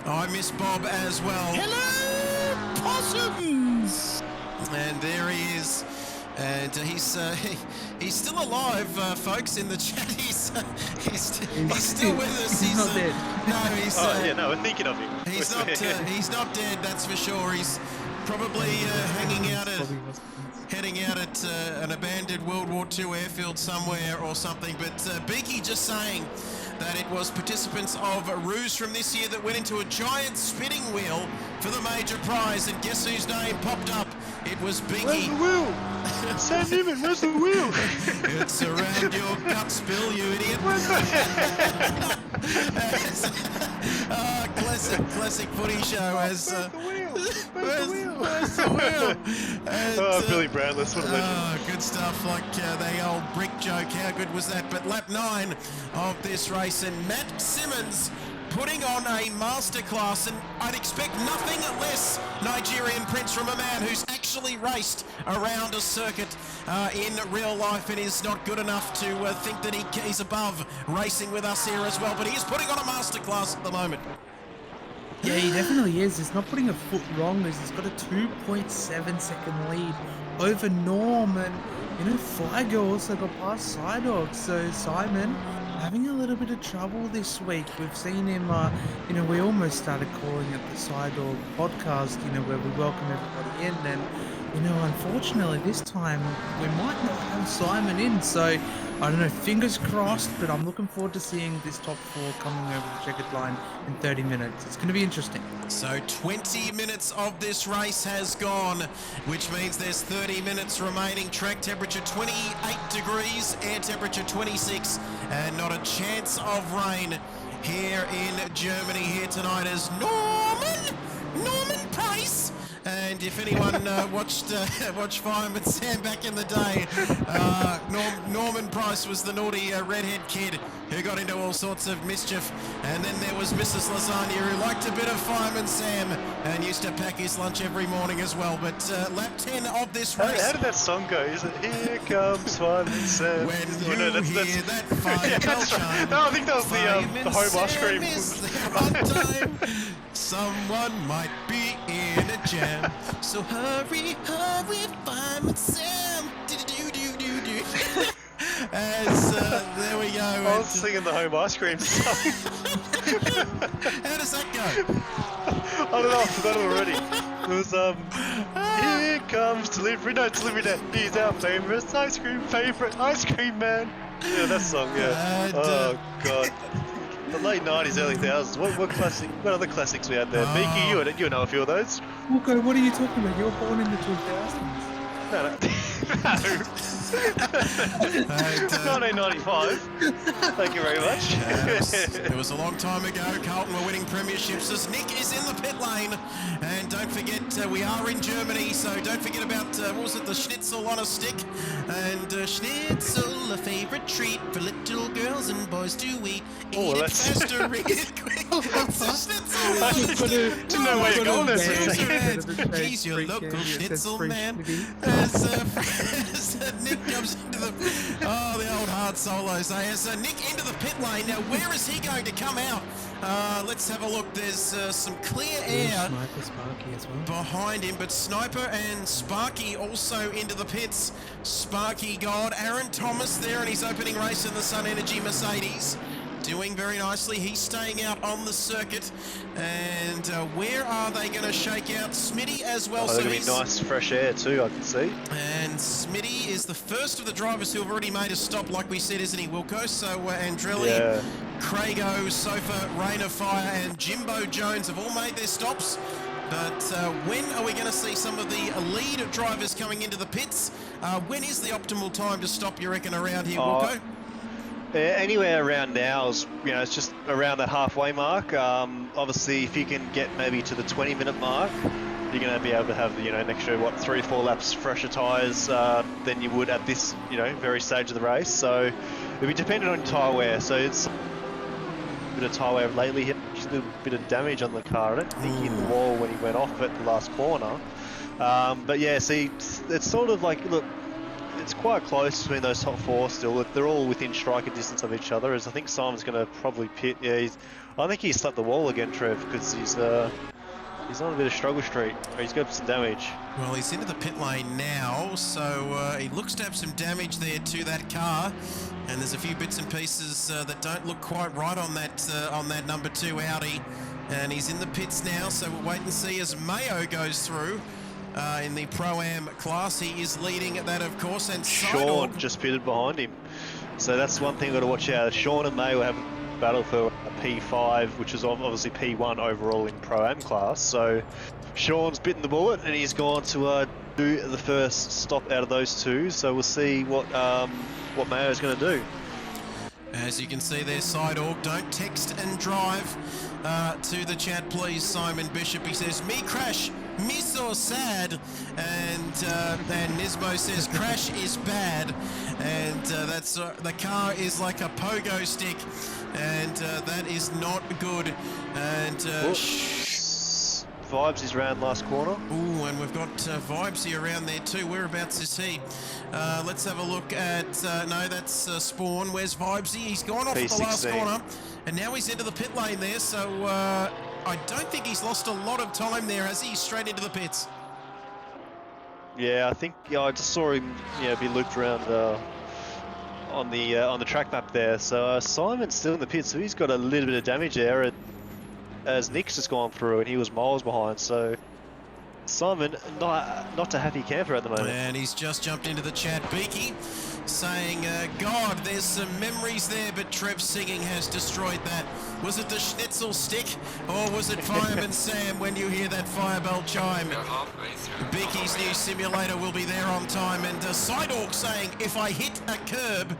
I miss Bob as well. Hello, possums! And there he is. And he's still alive, folks, in the chat. He's still with us. He's not dead. No, he's. Yeah, no, we're thinking of him. He's not dead. That's for sure. He's probably heading out at an abandoned World War II airfield somewhere or something. But Beaky just saying that it was participants of Ruse from this year that went into a giant spinning wheel for the major prize, and guess whose name popped up? It was Beaky. Where's the wheel? Sam Newman, where's the wheel? It's around your guts, Bill, you idiot. Classic footy show as... Where's the wheel? And, Billy Brownless, what a legend. Good stuff, like the old brick joke. How good was that? But lap 9 of this race, and Matt Simmons putting on a masterclass, and I'd expect nothing less Nigerian Prince from a man who's actually raced around a circuit in real life and is not good enough to think that he's above racing with us here as well, but he is putting on a masterclass at the moment. Yeah, he definitely is. He's not putting a foot wrong. He's got a 2.7 second lead over Norm, and you know, Flagger also got past Sidog. So Simon having a little bit of trouble this week. We've seen him, you know, we almost started calling it the Sidog podcast, you know, where we welcome everybody in, and you know, unfortunately this time we might not have Simon in, so I don't know, fingers crossed, but I'm looking forward to seeing this top 4 coming over the checkered line in 30 minutes. It's going to be interesting. So 20 minutes of this race has gone, which means there's 30 minutes remaining. Track temperature 28 degrees, air temperature 26, and not a chance of rain here in Germany here tonight as Norman Price. And if anyone watched Fireman Sam back in the day, Norman Price was the naughty redhead kid who got into all sorts of mischief. And then there was Mrs. Lasagna, who liked a bit of Fireman Sam and used to pack his lunch every morning as well. But lap 10 of this race... How did that song go? Is it Here Comes Fireman Sam? When you hear that fire yeah, bell right. chime, No, I think that was the home ice cream. is there on time. Someone might be in a jam, so hurry, Fireman Sam. As there we go. I was singing the home ice cream song. How does that go? I don't know, I forgot it already. It was here comes delivery, no delivery day. He's our famous favorite ice cream man. Yeah, that song, yeah. And, God. The late 90s, early 2000s. What other classics we had there? Miki, you know a few of those. Wilco, what are you talking about? You were born in the 2000s. No. 1995. Thank you very much. It was a long time ago. Carlton were winning premierships as Nick is in the pit lane. And don't forget, we are in Germany, so don't forget about, what was it, the schnitzel on a stick? And schnitzel, a favourite treat for little girls and boys to eat. Eat it faster, eat it quick. It's a schnitzel. I didn't know where you're going there for a second. He's your local schnitzel man. As Nick comes into the old hard solos. As Nick into the pit lane. Now, where is he going to come out? Let's have a look. There's some clear air Sniper Sparky as well. behind him, but Sniper and Sparky also into the pits. Sparky God, Aaron Thomas there in his opening race in the Sun Energy Mercedes. Doing very nicely. He's staying out on the circuit. And where are they going to shake out? Smitty as well. They're going to be nice fresh air too, I can see. And Smitty is the first of the drivers who have already made a stop, like we said, isn't he, Wilco? So Andrelli, Crago, Sofa, Rain of Fire, and Jimbo Jones have all made their stops. But when are we going to see some of the lead drivers coming into the pits? When is the optimal time to stop, you reckon, around here, Wilco? Anywhere around now is, it's just around that halfway mark. Obviously, if you can get maybe to the 20-minute mark, you're going to be able to have, an extra, 3 or 4 laps fresher tyres than you would at this, very stage of the race. So it'll be dependent on tyre wear. So it's a bit of tyre wear lately. Hit just a little bit of damage on the car. I don't think he hit the wall when he went off at the last corner. But yeah, see, it's sort of like, look, it's quite close between those top 4 still. They're all within striking distance of each other. As I think Simon's going to probably pit. Yeah, I think he's slapped the wall again, Trev, because he's on a bit of struggle street. He's got some damage. Well, he's into the pit lane now, so he looks to have some damage there to that car, and there's a few bits and pieces that don't look quite right on that number 2 Audi, and he's in the pits now. So we'll wait and see as Mayo goes through. In the Pro-Am class, he is leading at that, of course, and Sean just pitted behind him. So that's one thing we've got to watch out. Sean and May will have a battle for a P5, which is obviously P1 overall in Pro-Am class. So Sean's bitten the bullet, and he's gone to do the first stop out of those 2. So we'll see what Mayo's going to do. As you can see there, side org, don't text and drive to the chat, please, Simon Bishop. He says, me crash, me so sad. And Nismo says, crash is bad. And that's the car is like a pogo stick. And that is not good. And Vibes is around last corner. Ooh, and we've got Vibesy around there too. Whereabouts is he? Let's have a look at... no, that's Spawn. Where's Vibesy? He's gone off at the last corner. And now he's into the pit lane there, so I don't think he's lost a lot of time there, has he? Straight into the pits. Yeah, I think I just saw him be looped around on the track map there. So Simon's still in the pits, so he's got a little bit of damage there. As Nick's just gone through and he was miles behind, so Simon not a happy camper at the moment. And he's just jumped into the chat. Beaky saying, God, there's some memories there, but Trev's singing has destroyed that. Was it the Schnitzel stick, or was it Fireman Sam when you hear that firebell chime? Beaky's new simulator will be there on time, and Sidehawk saying, if I hit a curb,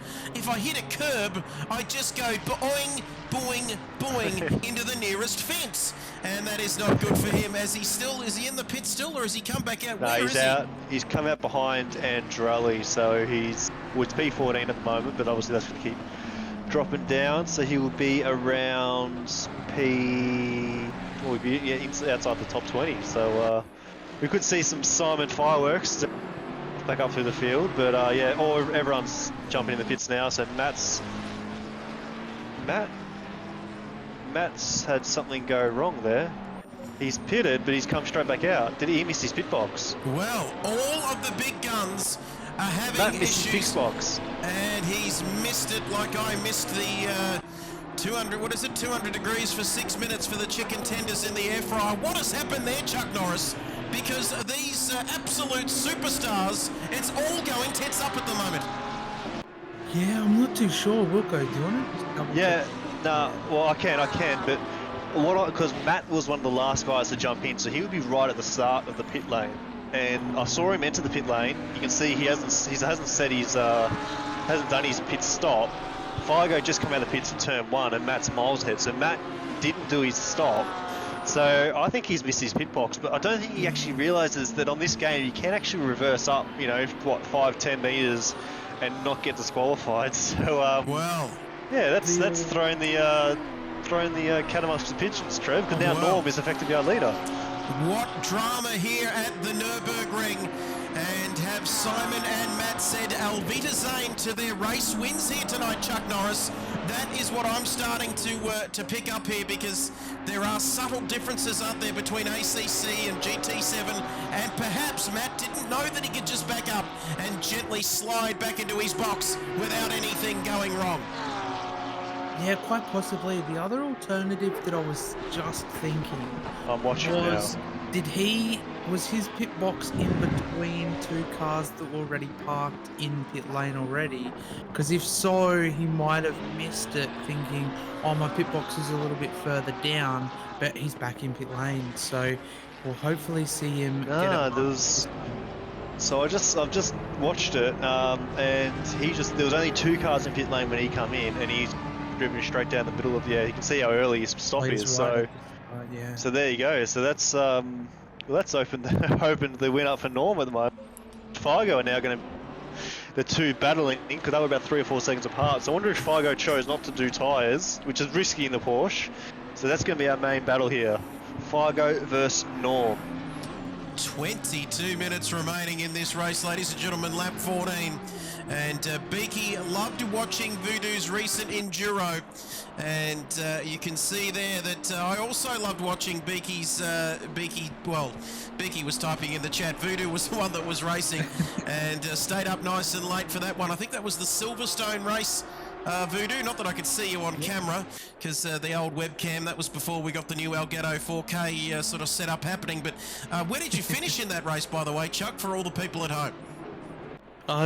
I just go boing, boing, boing into the nearest fence. And that is not good for him. Is he in the pit still, or has he come back out? No, he's out. He's come out behind Andrelli, so it's P14 at the moment, but obviously that's going to keep dropping down. So he will be around outside the top 20. So we could see some Simon fireworks back up through the field, but everyone's jumping in the pits now. So Matt's had something go wrong there. He's pitted, but he's come straight back out. Did he miss his pit box? Well, all of the big guns are having Matt missed issues. his pit box. And he's missed it like I missed the 200 degrees for 6 minutes for the chicken tenders in the air fryer. What has happened there, Chuck Norris? Because these absolute superstars, it's all going tits up at the moment. Yeah, I'm not too sure. Wilco, do you want to double check? No, well, I can, but because Matt was one of the last guys to jump in, so he would be right at the start of the pit lane. And I saw him enter the pit lane. You can see he hasn't said hasn't done his pit stop. Figo just come out of the pits in turn 1, and Matt's miles ahead. So Matt didn't do his stop. So I think he's missed his pit box, but I don't think he actually realizes that on this game you can actually reverse up, 5-10 meters and not get disqualified. So well, yeah, that's throwing the cat amongst the pigeons, Trev, because now Norm is effectively our leader. What drama here at the Nurburgring, and have Simon and Matt said Alvita Zane to their race wins here tonight, Chuck Norris. That is what I'm starting to pick up here, because there are subtle differences, aren't there, between ACC and GT7, and perhaps Matt didn't know that he could just back up and gently slide back into his box without anything going wrong. Yeah, quite possibly. The other alternative that I was just thinking I'm watching now. Was his pit box in between 2 cars that were already parked in pit lane already? Because if so, he might have missed it, thinking, oh, my pit box is a little bit further down, but he's back in pit lane. So we'll hopefully see him get Nah, it. there was. So I've just watched it, and there was only 2 cars in pit lane when he come in, and he's driven straight down the middle of You can see how early his stop is. So yeah. so there you go. So that's well, that's opened the win up for Norm at the moment. Fargo are now going to the two battling because they were about 3 or 4 seconds apart. So I wonder if Fargo chose not to do tyres, which is risky in the Porsche. So that's going to be our main battle here. Fargo versus Norm. 22 minutes remaining in this race, ladies and gentlemen, lap 14. And Beaky loved watching Voodoo's recent enduro. And you can see there that I also loved watching Beaky's, Beaky was typing in the chat. Voodoo was the one that was racing and stayed up nice and late for that one. I think that was the Silverstone race. Voodoo, not that I could see you on camera, because the old webcam, that was before we got the new Elgato 4K sort of setup happening. But where did you finish in that race, by the way, Chuck, for all the people at home?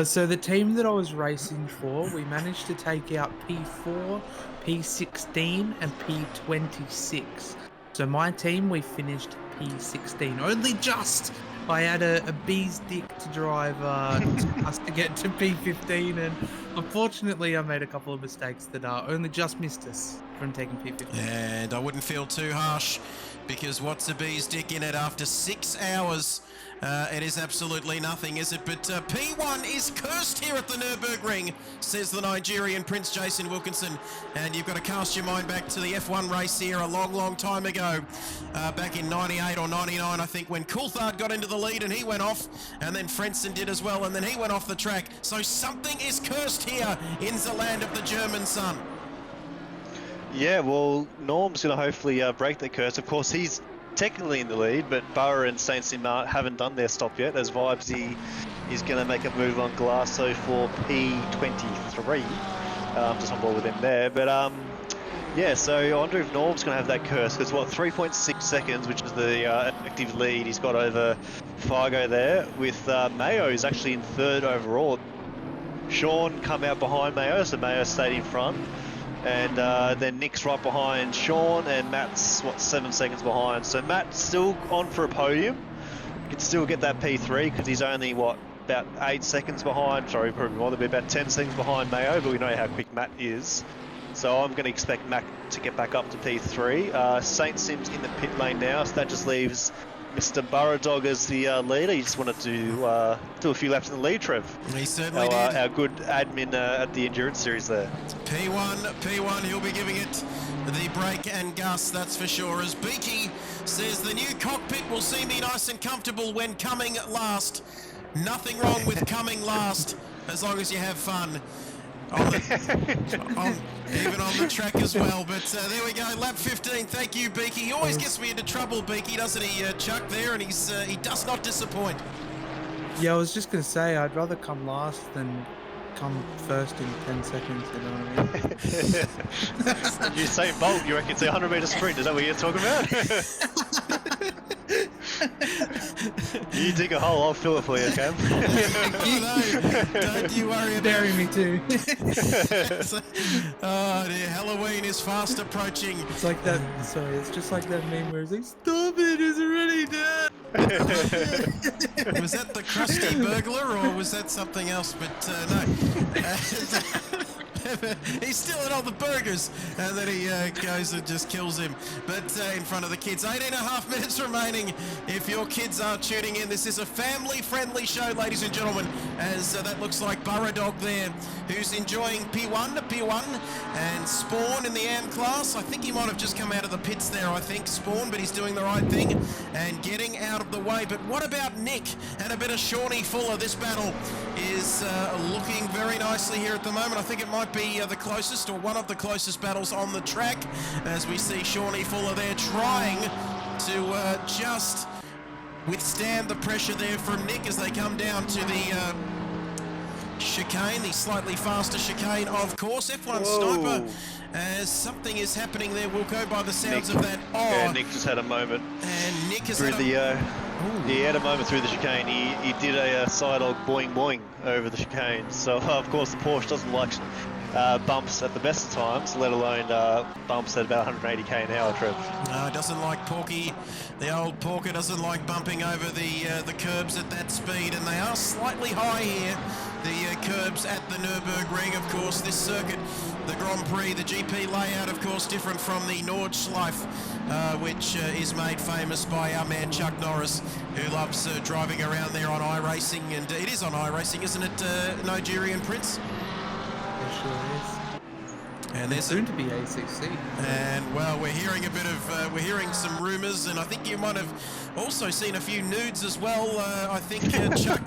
So the team that I was racing for, we managed to take out P4, P16 and P26. So my team, we finished P16. Only just! I had a bee's dick to drive us to get to P15, and unfortunately I made a couple of mistakes that only just missed us from taking P15. And I wouldn't feel too harsh, because what's a bee's dick in it after 6 hours? It is absolutely nothing, is it? But P1 is cursed here at the Nurburgring, says the Nigerian Prince Jason Wilkinson. And you've got to cast your mind back to the F1 race here a long, long time ago. Back in 98 or 99, I think, when Coulthard got into the lead and he went off. And then Frentzen did as well, and then he went off the track. So something is cursed here in the land of the German sun. Yeah, well, Norm's going to hopefully break the curse. Of course, he's technically in the lead, but Burra and Saint Simon haven't done their stop yet, as Vibesy is going to make a move on Glasso for P23. Just on board with him there. But yeah, so I wonder if Norm's going to have that curse, because what, 3.6 seconds, which is the effective lead he's got over Fargo there, with Mayo is actually in 3rd overall. Sean come out behind Mayo, so Mayo stayed in front. And then Nick's right behind Sean, and Matt's, 7 seconds behind. So Matt's still on for a podium. He can still get that P3 because he's only, about 8 seconds behind. Sorry, probably more, they'll be about 10 seconds behind Mayo, but we know how quick Matt is. So I'm going to expect Matt to get back up to P3. Saint Sim's in the pit lane now, so that just leaves Mr. Burradog as the leader. He just wanted to do a few laps in the lead, Trev. He certainly did. Our good admin at the Endurance Series there. P1, he'll be giving it the brake and gas, that's for sure. As Beaky says, the new cockpit will see me nice and comfortable when coming last. Nothing wrong with coming last, as long as you have fun. Even on the track as well. But there we go, lap 15. Thank you, Beaky. He always gets me into trouble, Beaky, doesn't he, Chuck, there? And he does not disappoint. Yeah, I was just going to say, I'd rather come last than come first in 10 seconds, you know what I mean? You say Bolt, you reckon it's a 100-metre sprint, is that what you're talking about? You dig a hole, I'll fill it for you, Cam. No, don't you worry about Bury me too. Oh dear, Halloween is fast approaching. It's like that, sorry, it's just like that meme where it's like, stop it, it's already done. Was that the crusty burglar, or was that something else? But no. He's stealing all the burgers, and then he goes and just kills him. But in front of the kids, 18.5 minutes remaining. If your kids are tuning in, this is a family-friendly show, ladies and gentlemen, as that looks like Burradog there, who's enjoying P1, and Spawn in the AM class. I think he might have just come out of the pits there, Spawn, but he's doing the right thing and getting out of the way. But what about Nick and a bit of Shawnee Fuller? This battle is looking very nicely here at the moment. I think it might be the closest, or one of the closest battles on the track, as we see Shawnee Fuller there trying to just withstand the pressure there from Nick as they come down to the chicane, the slightly faster chicane, of course. F1 Sniper, as something is happening there, Wilco, by the sounds of that. Yeah, Nick just had a moment. And Nick has had he had a moment through the chicane. He did a side-og boing boing over the chicane. So of course the Porsche doesn't like bumps at the best of times, let alone bumps at about 180k an hour, Trev. No, doesn't like Porky. The old Porker doesn't like bumping over the curbs at that speed, and they are slightly high here. The curbs at the Nurburgring, of course, this circuit, the Grand Prix, the GP layout, of course, different from the Nordschleife, which is made famous by our man Chuck Norris, who loves driving around there on iRacing, and it is on iRacing, isn't it, Nigerian Prince? It sure is. And there's Soon to be ACC. And well, we're hearing a bit of, we're hearing some rumours, and I think you might have also seen a few nudes as well. I think Chuck,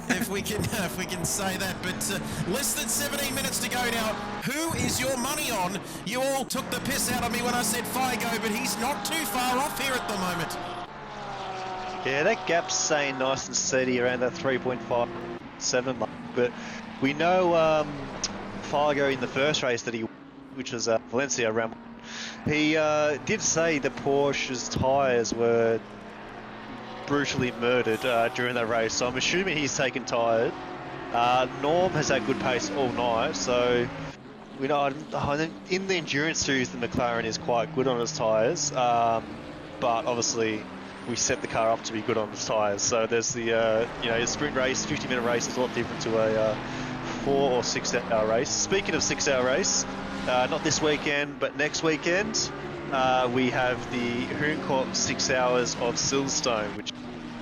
if we can say that. But less than 17 minutes to go now. Who is your money on? You all took the piss out of me when I said Figo, but he's not too far off here at the moment. Yeah, that gap's staying nice and steady around that 3.57 mark. But we know Figo in the first race that he, which was Valencia around, he did say the Porsche's tyres were brutally murdered during that race, so I'm assuming he's taken tyres. Norm has had good pace all night, so we know in the endurance series the McLaren is quite good on his tyres, but obviously we set the car up to be good on his tyres. So there's the a sprint race, 50-minute race is a lot different to a 4 or 6 hour race. Speaking of 6 hour race, not this weekend, but next weekend, we have the Hooncorp 6 hours of Silverstone, which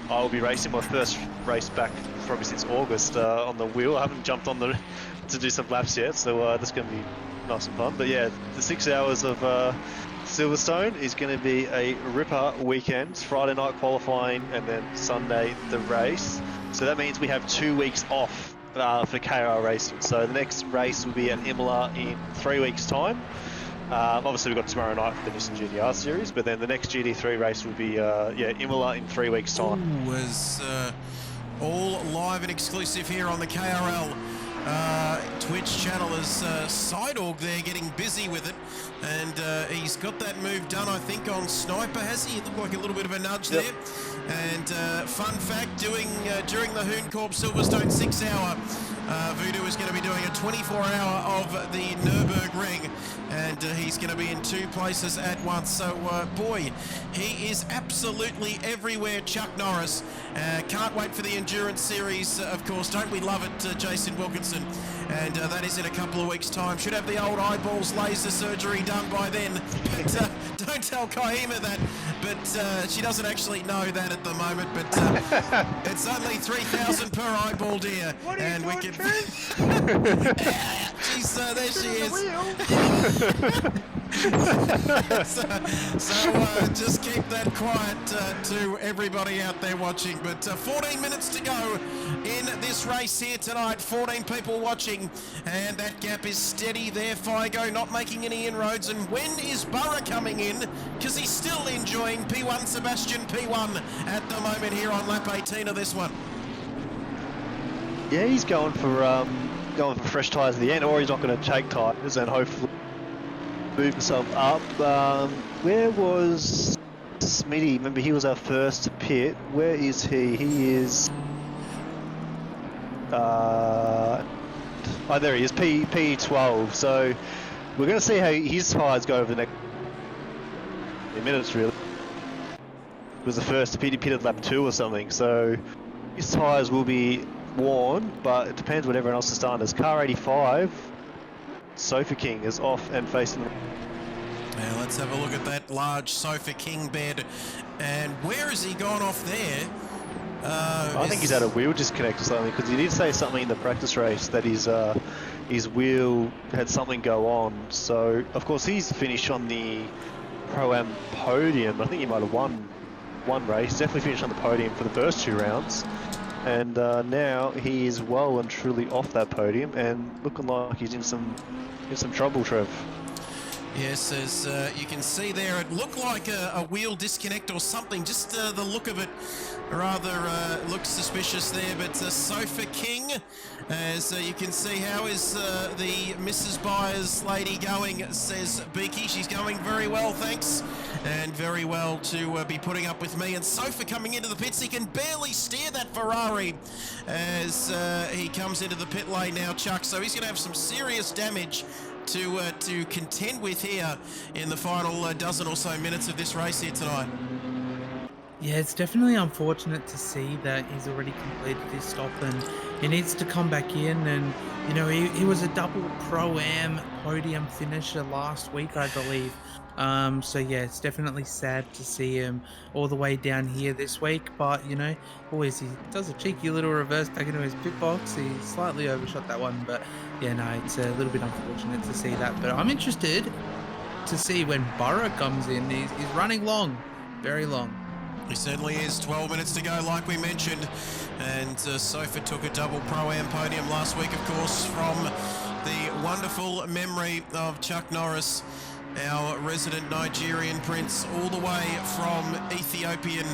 I will be racing my first race back probably since August on the wheel. I haven't jumped on to do some laps yet, so that's going to be nice and fun. But yeah, the 6 hours of Silverstone is going to be a ripper weekend. Friday night qualifying and then Sunday the race. So that means we have 2 weeks off for KRL racing. So the next race will be at Imola in 3 weeks' time. Obviously we've got tomorrow night for the Nissan GTR series, but then the next GT3 race will be Imola in 3 weeks' time. Was all live and exclusive here on the KRL Twitch channel as Sidorg there getting busy with it, and he's got that move done, I think, on Sniper, has he? It looked like a little bit of a nudge there. And fun fact, during the Hooncorp Silverstone 6 hour, Voodoo is going to be doing a 24-hour of the Nurburgring, and he's going to be in 2 places at once. So, boy, he is absolutely everywhere, Chuck Norris. Can't wait for the Endurance Series, of course. Don't we love it, Jason Wilkinson? And that is in a couple of weeks' time. Should have the old eyeballs laser surgery done by then. But don't tell Kahima that. But she doesn't actually know that at the moment. But it's only 3,000 per eyeball, dear. What are and you we doing, can. She's there. She is. So just keep that quiet to everybody out there watching. But 14 minutes to go in this race here tonight. 14 people watching, and that gap is steady there. Figo not making any inroads. And when is Burra coming in? Because he's still enjoying P1, Sebastian P1 at the moment here on lap 18 of this one. Yeah, he's going for fresh tyres at the end, or he's not going to take tyres and hopefully move himself up. Where was Smitty? Remember, he was our first to pit. Where is he? He is... there he is, P12. So we're going to see how his tyres go over the next minutes, really. He was the first to pit, he pitted lap 2 or something, so his tyres will be worn, but it depends what everyone else is done. As car 85, Sofa King is off and facing the... Now let's have a look at that large Sofa King bed. And where has he gone off there? I think he's had a wheel disconnect or something, because he did say something in the practice race that his wheel had something go on. So, of course, he's finished on the Pro-Am podium. I think he might have won one race. Definitely finished on the podium for the first 2 rounds. And now he is well and truly off that podium and looking like he's in some trouble, Trev. Yes, as you can see there, it looked like a wheel disconnect or something. Just the look of it rather looks suspicious there. But Sofa King, as you can see, how is the Mrs. Byers lady going, says Beaky. She's going very well, thanks. And very well to be putting up with me. And Sofa coming into the pits. He can barely steer that Ferrari as he comes into the pit lane now, Chuck. So he's going to have some serious damage to contend with here in the final dozen or so minutes of this race here tonight. Yeah, it's definitely unfortunate to see that he's already completed his stop and he needs to come back in. And, you know, he was a double Pro-Am podium finisher last week, I believe. So, yeah, it's definitely sad to see him all the way down here this week. But, you know, always he does a cheeky little reverse back into his pit box. He slightly overshot that one. But, yeah, no, it's a little bit unfortunate to see that. But I'm interested to see when Burrow comes in. He's running long, very long. He certainly is. 12 minutes to go, like we mentioned. And Sofa took a double Pro-Am podium last week, of course, from the wonderful memory of Chuck Norris, our resident Nigerian prince, all the way from Ethiopian,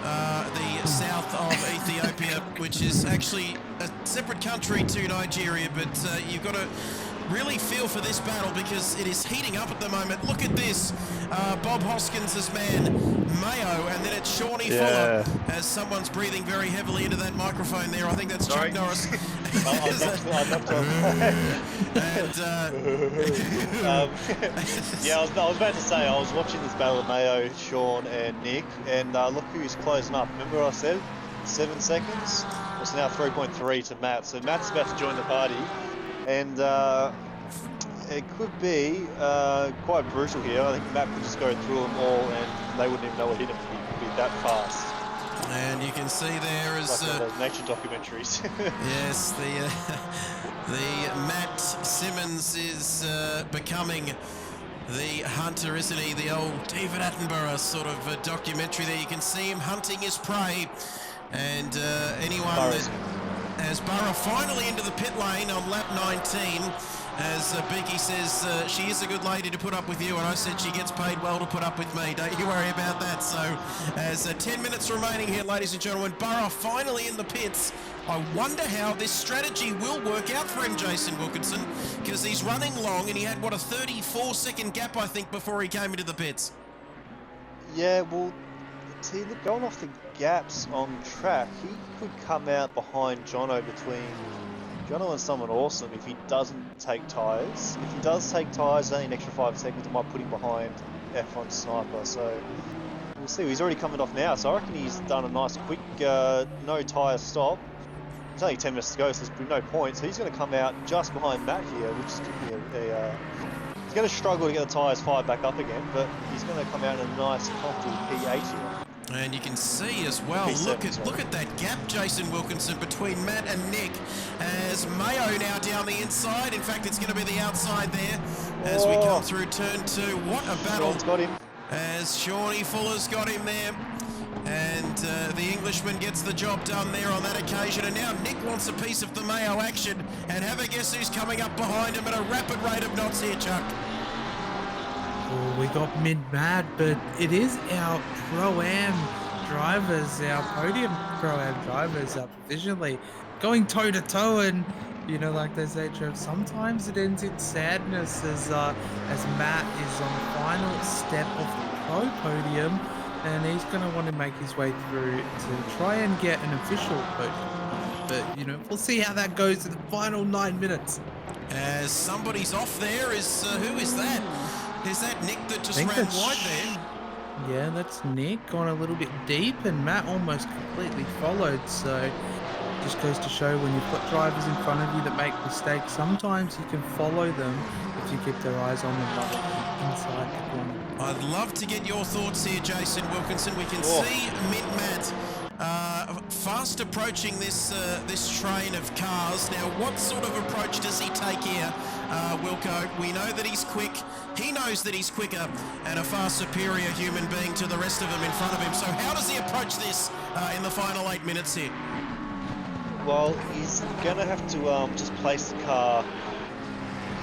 the south of Ethiopia, which is actually a separate country to Nigeria. But you've got to really feel for this battle because it is heating up at the moment. Look at this. Bob Hoskins' man, Mayo, and then it's Shawnee Fuller as someone's breathing very heavily into that microphone there. I think that's Chuck Norris. Yeah, I was about to say, I was watching this battle of Mayo, Sean and Nick, and look who's closing up. Remember what I said? 7 seconds? It's now 3.3 to Matt. So Matt's about to join the party. And it could be quite brutal here. I think Matt could just go through them all and they wouldn't even know what hit him to be that fast. And you can see there is like those nature documentaries. yes, the Matt Simmons is becoming the hunter, isn't he? The old David Attenborough sort of documentary there. You can see him hunting his prey. And anyone that as Burrow finally into the pit lane on lap 19, as Beaky says, she is a good lady to put up with you, and I said she gets paid well to put up with me. Don't you worry about that. So, as 10 minutes remaining here, ladies and gentlemen, Burrow finally in the pits. I wonder how this strategy will work out for him, Jason Wilkinson, because he's running long, and he had, what, a 34-second gap, I think, before he came into the pits. Yeah, well, see, look, going off the gaps on track, he could come out behind Jono and someone awesome if he doesn't take tyres. If he does take tyres, only an extra 5 seconds, it might put him behind F1 Sniper. So we'll see. He's already coming off now, so I reckon he's done a nice quick no tyre stop. It's only 10 minutes to go, so there's no point. So he's going to come out just behind Matt here, which is going to be he's going to struggle to get the tyres fired back up again, but he's going to come out in a nice, comfortable P8 here. And you can see as well, look at that gap, Jason Wilkinson, between Matt and Nick, as Mayo now down the inside. In fact, it's going to be the outside there as we come through turn 2. What a battle. Sean's got him. As Shawnee Fuller's got him there. And the Englishman gets the job done there on that occasion. And now Nick wants a piece of the Mayo action. And have a guess who's coming up behind him at a rapid rate of knots here, Chuck. Oh, we got mid-mad, but it is our Pro-Am drivers, our podium Pro-Am drivers provisionally going toe-to-toe. And, you know, like they say, Trev, sometimes it ends in sadness as Matt is on the final step of the Pro podium. And he's going to want to make his way through to try and get an official podium. But, you know, we'll see how that goes in the final 9 minutes. As somebody's off there, is who is that? Is that Nick that just ran wide there? Yeah, that's Nick, gone a little bit deep, and Matt almost completely followed. So just goes to show when you've got drivers in front of you that make mistakes, sometimes you can follow them if you keep their eyes on them inside the corner. I'd love to get your thoughts here, Jason Wilkinson. We can see Mid-Matt fast approaching this train of cars. Now, what sort of approach does he take here, Wilco? We know that he's quick. He knows that he's quicker and a far superior human being to the rest of them in front of him. So how does he approach this in the final 8 minutes here? Well, he's going to have to just place the car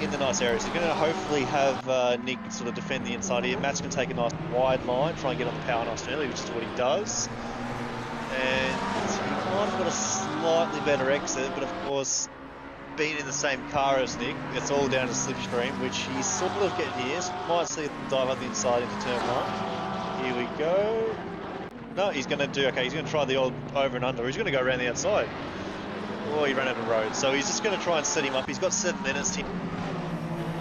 in the nice areas. You're going to hopefully have Nick sort of defend the inside here. Matt's going to take a nice wide line, try and get on the power nice and early, which is what he does. And he might have got a slightly better exit, but of course, being in the same car as Nick, it's all down to slipstream, which he's sort of getting here. So might see him dive up the inside into turn 1. Here we go. No, he's going to do, okay, he's going to try the old over and under. He's going to go around the outside. Oh, he ran out of road. So he's just going to try and set him up. He's got 7 minutes.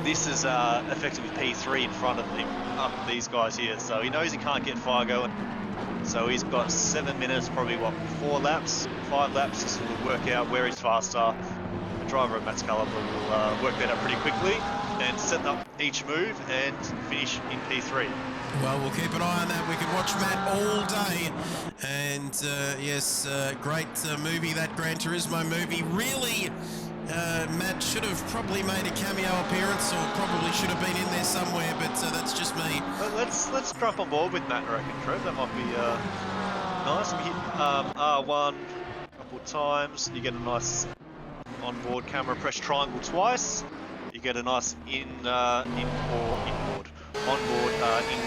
This is effectively P3 in front of him, these guys here. So he knows he can't get fire going. So he's got 7 minutes, probably what, 4 laps, 5 laps to sort of work out where he's faster. The driver of Matt's caliber will work that out pretty quickly and set up each move and finish in P3. Well, we'll keep an eye on that. We can watch Matt all day. And yes, great movie, that Gran Turismo movie. Really, Matt should have probably made a cameo appearance, or probably should have been in there somewhere, but that's just me. Let's jump on board with Matt, I reckon, Trev. That might be nice. We hit R1 a couple of times. You get a nice onboard camera. Press triangle twice. You get a nice onboard in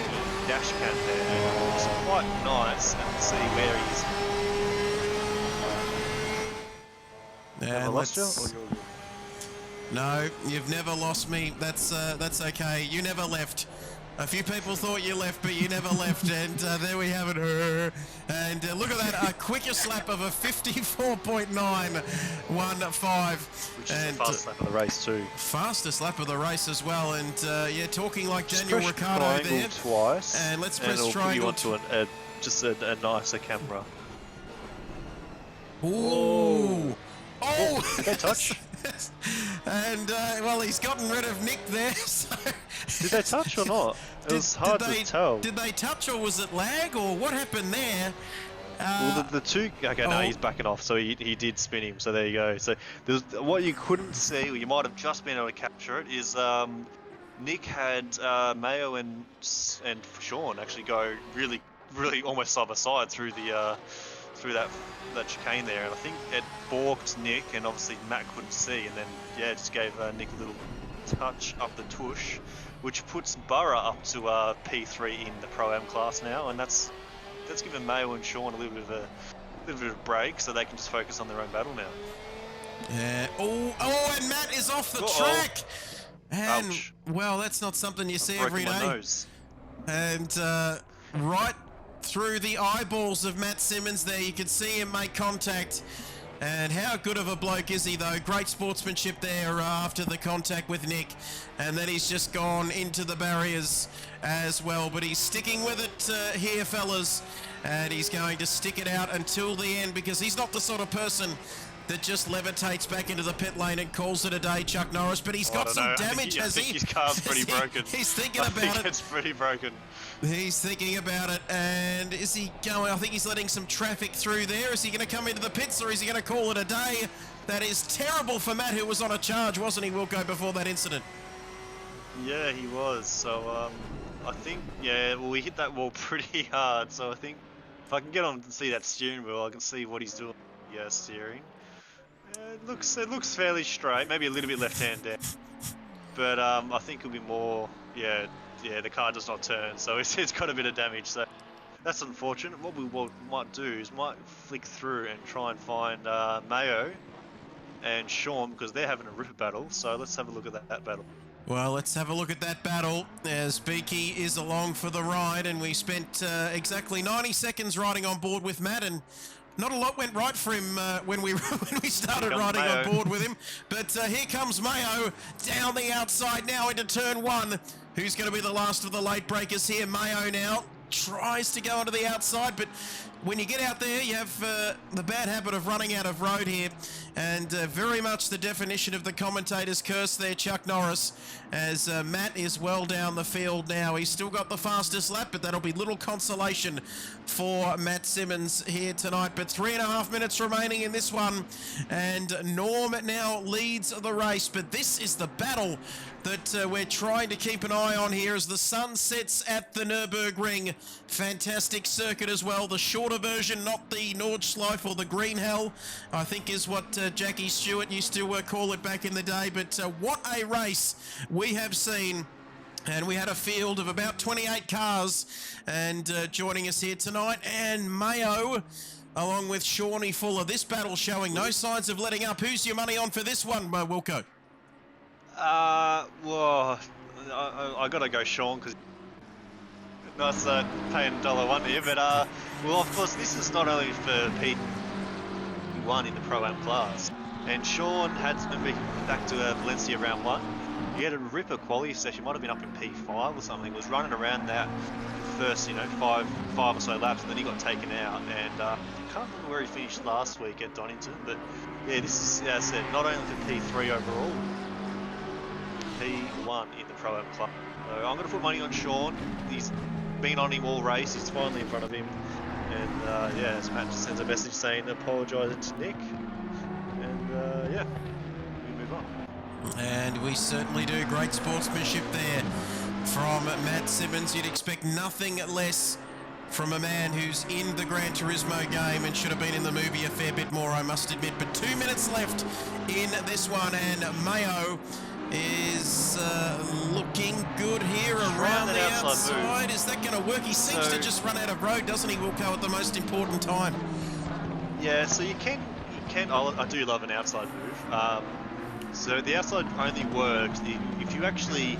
dash cam there, and it's quite nice and see where he's. Yeah, lost you? No, you've never lost me. That's okay. You never left. A few people thought you left, but you never left, and there we have it. And look at that, a quickest lap of a 54.915. Which is the fastest lap of the race too. Fastest lap of the race as well, and yeah, talking like Daniel Ricciardo there. Twice, and let's press it'll triangle. Put you onto just a nicer camera. Ooh. Oh! Did they touch? And well, he's gotten rid of Nick there. So did they touch or not? It was hard to tell. Did they touch, or was it lag, or what happened there? Well, the two. Okay, no, he's backing off, so he did spin him. So there you go. So there's what you couldn't see, or you might have just been able to capture it, is Nick had Mayo and Sean actually go really almost side by side through the through that chicane there, and I think it balked Nick, and obviously Matt couldn't see, and then yeah, just gave Nick a little touch up the tush, which puts Burra up to P3 in the Pro-Am class now, and that's given Mayo and Sean a little bit of a break, so they can just focus on their own battle now. Yeah. Oh, and Matt is off the track. And ouch. Well, that's not something you see every day. Nose. And right through the eyeballs of Matt Simmons there, you can see him make contact. And how good of a bloke is he, though? Great sportsmanship there after the contact with Nick. And then he's just gone into the barriers as well. But he's sticking with it here, fellas. And he's going to stick it out until the end, because he's not the sort of person that just levitates back into the pit lane and calls it a day, Chuck Norris. But he's got some damage, has he? His car's pretty broken. He's thinking about it. It's pretty broken. He's thinking about it, and is he going? I think he's letting some traffic through there. Is he going to come into the pits, or is he going to call it a day? That is terrible for Matt, who was on a charge, wasn't he, Wilco, before that incident? Yeah, he was. So I think, yeah, well, we hit that wall pretty hard. So I think if I can get on and see that steering wheel, I can see what he's doing. Yeah, steering. It looks fairly straight, maybe a little bit left-hand down, but I think it'll be more. Yeah, the car does not turn, so it's got a bit of damage. So that's unfortunate. What we might do is might flick through and try and find Mayo and Sean, because they're having a ripper battle. So let's have a look at that battle. Well, let's have a look at that battle as Beaky is along for the ride, and we spent exactly 90 seconds riding on board with Matt, and not a lot went right for him when we started riding on board with him. But here comes Mayo down the outside now into turn 1. Who's going to be the last of the late breakers here? Mayo now tries to go onto the outside, but when you get out there, you have the bad habit of running out of road here, and very much the definition of the commentator's curse there, Chuck Norris, as Matt is well down the field now. He's still got the fastest lap, but that'll be little consolation for Matt Simmons here tonight. But 3.5 minutes remaining in this one, and Norm now leads the race. But this is the battle that we're trying to keep an eye on here as the sun sets at the Nurburgring. Fantastic circuit as well, the shortest shorter version, not the Nordschleife or the Green Hell, I think is what Jackie Stewart used to call it back in the day. But what a race we have seen. And we had a field of about 28 cars, and joining us here tonight, and Mayo, along with Shawnee Fuller. This battle showing no signs of letting up. Who's your money on for this one, Wilco? Well, I got to go Sean because nice paying $1 here. But well, of course, this is not only for P1 in the Pro-Am class, and Sean had back to Valencia round 1. He had a ripper quality session, might have been up in P5 or something, was running around that first, five or so laps, and then he got taken out, and I can't remember where he finished last week at Donington, but yeah, this is, as I said, not only for P3 overall, P1 in the Pro-Am club. So I'm going to put money on Sean. He's been on him all race, he's finally in front of him, and yeah, as Matt just sends a message saying apologising to Nick, and yeah, we move on. And we certainly do. Great sportsmanship there from Matt Simmons. You'd expect nothing less from a man who's in the Gran Turismo game and should have been in the movie a fair bit more, I must admit. But 2 minutes left in this one, and Mayo is looking good here around the outside. Is that going to work? He seems to just run out of road, doesn't he, Wilco, at the most important time? Yeah, so you can. I do love an outside move. So the outside only works if you actually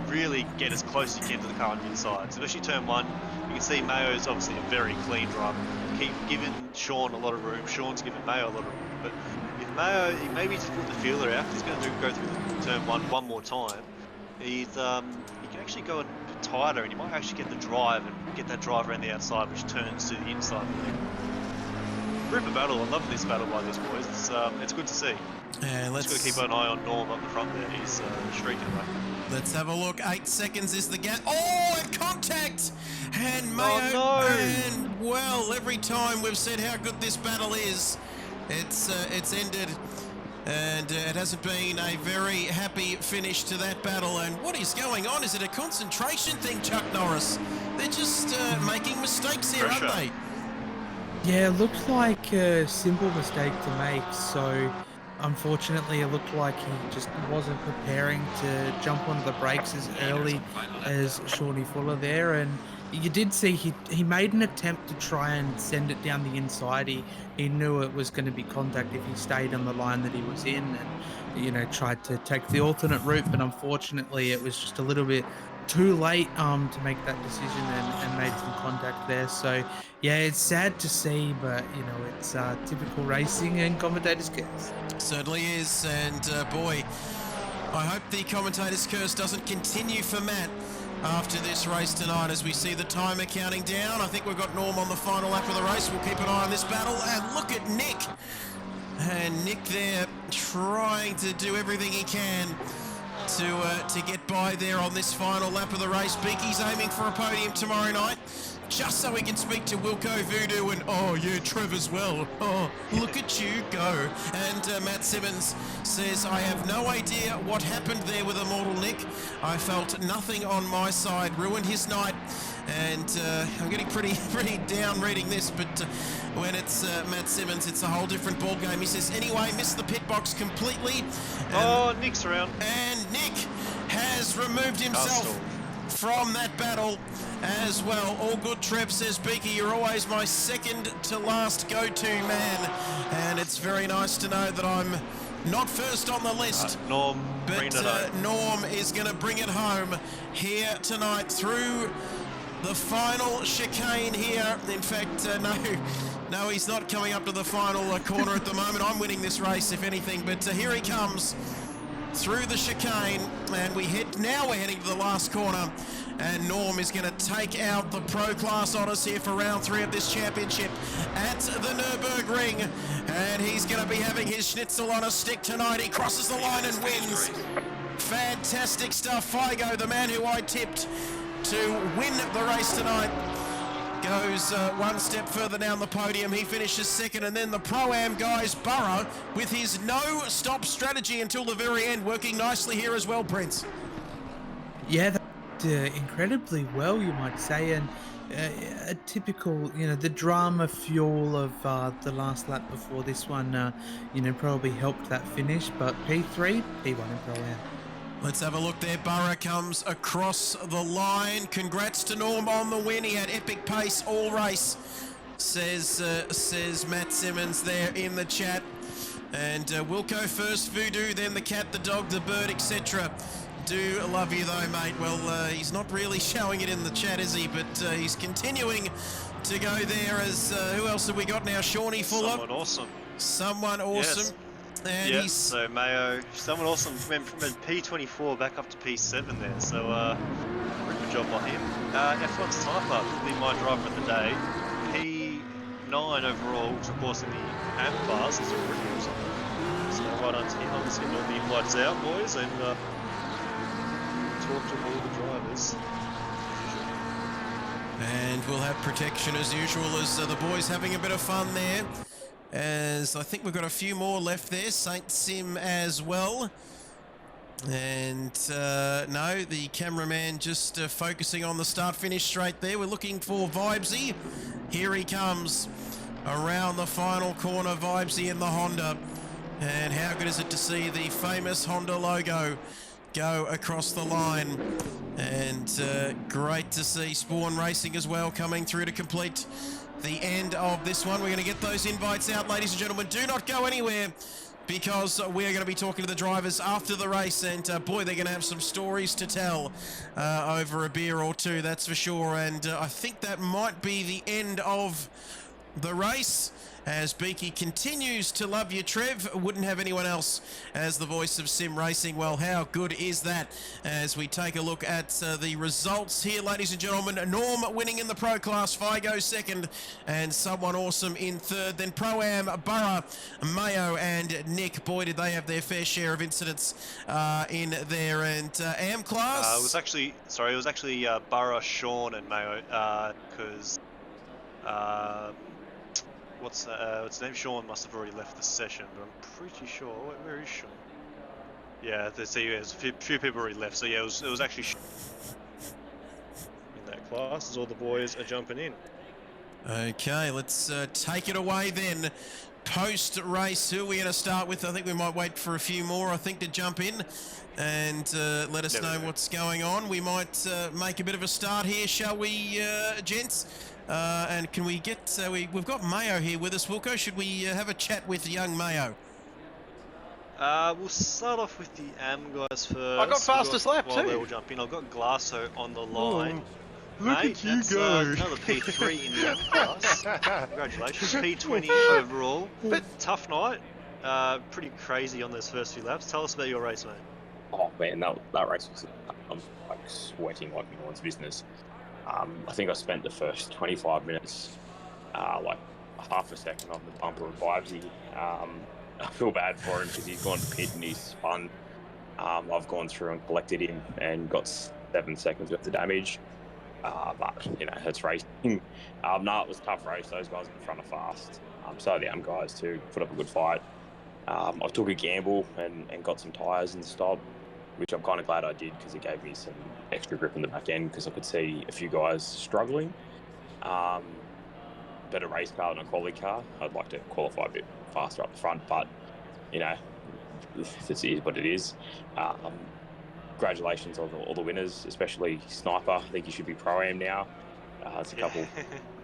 really get as close as you can to the car on the inside. So especially turn 1, you can see Mayo's obviously a very clean driver. Keep giving Sean a lot of room. Sean's giving Mayo a lot of room. But if Mayo, maybe just put the feeler out, he's going to go through turn 1 more time. He can actually go a bit tighter, and you might actually get the drive and get that drive around the outside, which turns to the inside. Ripper battle. I love this battle by these boys. It's good to see. Let's got to keep an eye on Norm up the front there. He's streaking away. Let's have a look. 8 seconds is the gap. Oh, and contact! And Mayo. Oh, no. And well, every time we've said how good this battle is, it's ended. And it hasn't been a very happy finish to that battle. And what is going on? Is it a concentration thing, Chuck Norris? They're just making mistakes here, aren't they? Yeah, it looked like a simple mistake to make, so unfortunately it looked like he just wasn't preparing to jump onto the brakes as early as Shawnee Fuller there, and you did see he made an attempt to try and send it down the inside. He knew it was going to be contact if he stayed on the line that he was in, and tried to take the alternate route, but unfortunately it was just a little bit too late to make that decision and made some contact there. So yeah, it's sad to see, but it's typical racing and commentators' curse. Certainly is, and boy, I hope the commentator's curse doesn't continue for Matt after this race tonight as we see the timer counting down. I think we've got Norm on the final lap of the race. We'll keep an eye on this battle, and look at Nick. And Nick there trying to do everything he can to get by there on this final lap of the race. Beaky's aiming for a podium tomorrow night, just so he can speak to Wilco Voodoo and, oh yeah, Trev as well. Oh, look at you go. And Matt Simmons says, I have no idea what happened there with Immortal Nick. I felt nothing on my side, ruined his night. And I'm getting pretty down reading this, but when it's Matt Simmons, it's a whole different ball game. He says, anyway, missed the pit box completely. Nick's around. And Nick has removed himself from that battle as well. All good, Trev, says Beaky. You're always my second to last go-to man. And it's very nice to know that I'm not first on the list. Norm, but Norm is going to bring it home here tonight through the final chicane here. In fact, no, he's not coming up to the final corner at the moment. I'm winning this race, if anything, but here he comes through the chicane, and we're heading to the last corner, and Norm is going to take out the Pro Class Honours here for round 3 of this championship at the Nurburgring, and he's going to be having his schnitzel on a stick tonight. He crosses the line and wins. Fantastic stuff. Figo, the man who I tipped to win the race tonight, goes one step further down the podium. He finishes second, and then the Pro-Am guys, Burrow, with his no-stop strategy until the very end, working nicely here as well, Prince. Yeah, incredibly well, you might say, and a typical, the drama fuel of the last lap before this one, probably helped that finish. But P3, P1 in Pro-Am. Let's have a look there. Burrow comes across the line. Congrats to Norm on the win. He had epic pace all race, says Matt Simmons there in the chat. And Wilco first, Voodoo, then the cat, the dog, the bird, etc. Do love you though, mate. Well, he's not really showing it in the chat, is he? But he's continuing to go there as, who else have we got now? Shawnee Fuller. Someone awesome. Someone awesome. Yes. And Yes, he's... so Mayo, someone awesome went from a P24 back up to P7 there, so pretty good job by him. F1 Sniper will be my driver of the day. P9 overall, which of course in the AM class is pretty awesome. So well done to him. I'll send all the invites out, boys, and talk to all the drivers. And we'll have protection as usual as the boys having a bit of fun there. As I think we've got a few more left there, Saint Sim as well. And no, the cameraman just focusing on the start-finish straight there. We're looking for Vibesy. Here he comes around the final corner, Vibesy in the Honda. And how good is it to see the famous Honda logo go across the line. And great to see Spawn Racing as well coming through to complete the end of this one. We're going to get those invites out, ladies and gentlemen. Do not go anywhere, because we're going to be talking to the drivers after the race, and boy, they're going to have some stories to tell over a beer or two, that's for sure. And I think that might be the end of the race, as Beaky continues to love you, Trev. Wouldn't have anyone else as the voice of Sim Racing. Well, how good is that? As we take a look at the results here, ladies and gentlemen. Norm winning in the Pro Class, Figo second, and someone awesome in third. Then Pro-Am, Burra, Mayo, and Nick. Boy, did they have their fair share of incidents in there. And Am Class? It was actually Burra, Sean, and Mayo, because... what's his name? Sean must have already left the session, but I'm pretty sure. Where is Sean? Yeah, there's a few people already left. So yeah, it was actually Sean in that class as all the boys are jumping in. Okay, let's take it away then. Post-race, who are we going to start with? I think we might wait for a few more, I think, to jump in and let us know what's going on. We might make a bit of a start here, shall we, gents? And can we get... we've got Mayo here with us, Wilco. Should we have a chat with young Mayo? We'll start off with the AM guys first. I got fastest lap while too. they all jump in, I've got Glasso on the line. Look Mate, at you that's, go. Another P3 in the AM class. Congratulations. P20 overall. Tough night. Pretty crazy on those first few laps. Tell us about your race, mate. Oh man, that race was I'm like sweating like no one's business. I think I spent the first 25 minutes like half a second on the bumper of Vibesy. I feel bad for him because he's gone to pit and he's spun. I've gone through and collected him and got 7 seconds worth of damage. But you know, it's racing. No, it was a tough race. Those guys in front are fast. So the AM guys too put up a good fight. I took a gamble and got some tyres in the stop, which I'm kind of glad I did because it gave me some extra grip in the back end because I could see a few guys struggling. Better race car than a quality car. I'd like to qualify a bit faster up the front, but you know, it is what it is. Congratulations on all the winners, especially Sniper. I think he should be Pro-Am now. It's a couple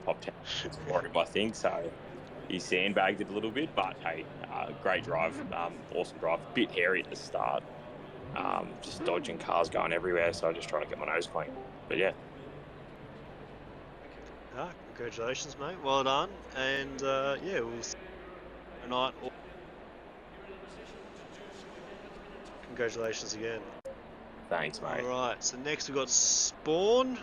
top 10 for him, I think. So he sandbagged it a little bit, but hey, great drive, awesome drive. Bit hairy at the start, just dodging cars going everywhere. So just trying to get my nose clean. But yeah. Congratulations, mate. Well done. And yeah, we'll see you tonight. Congratulations again. Thanks, mate. Alright, so next we've got Spawn,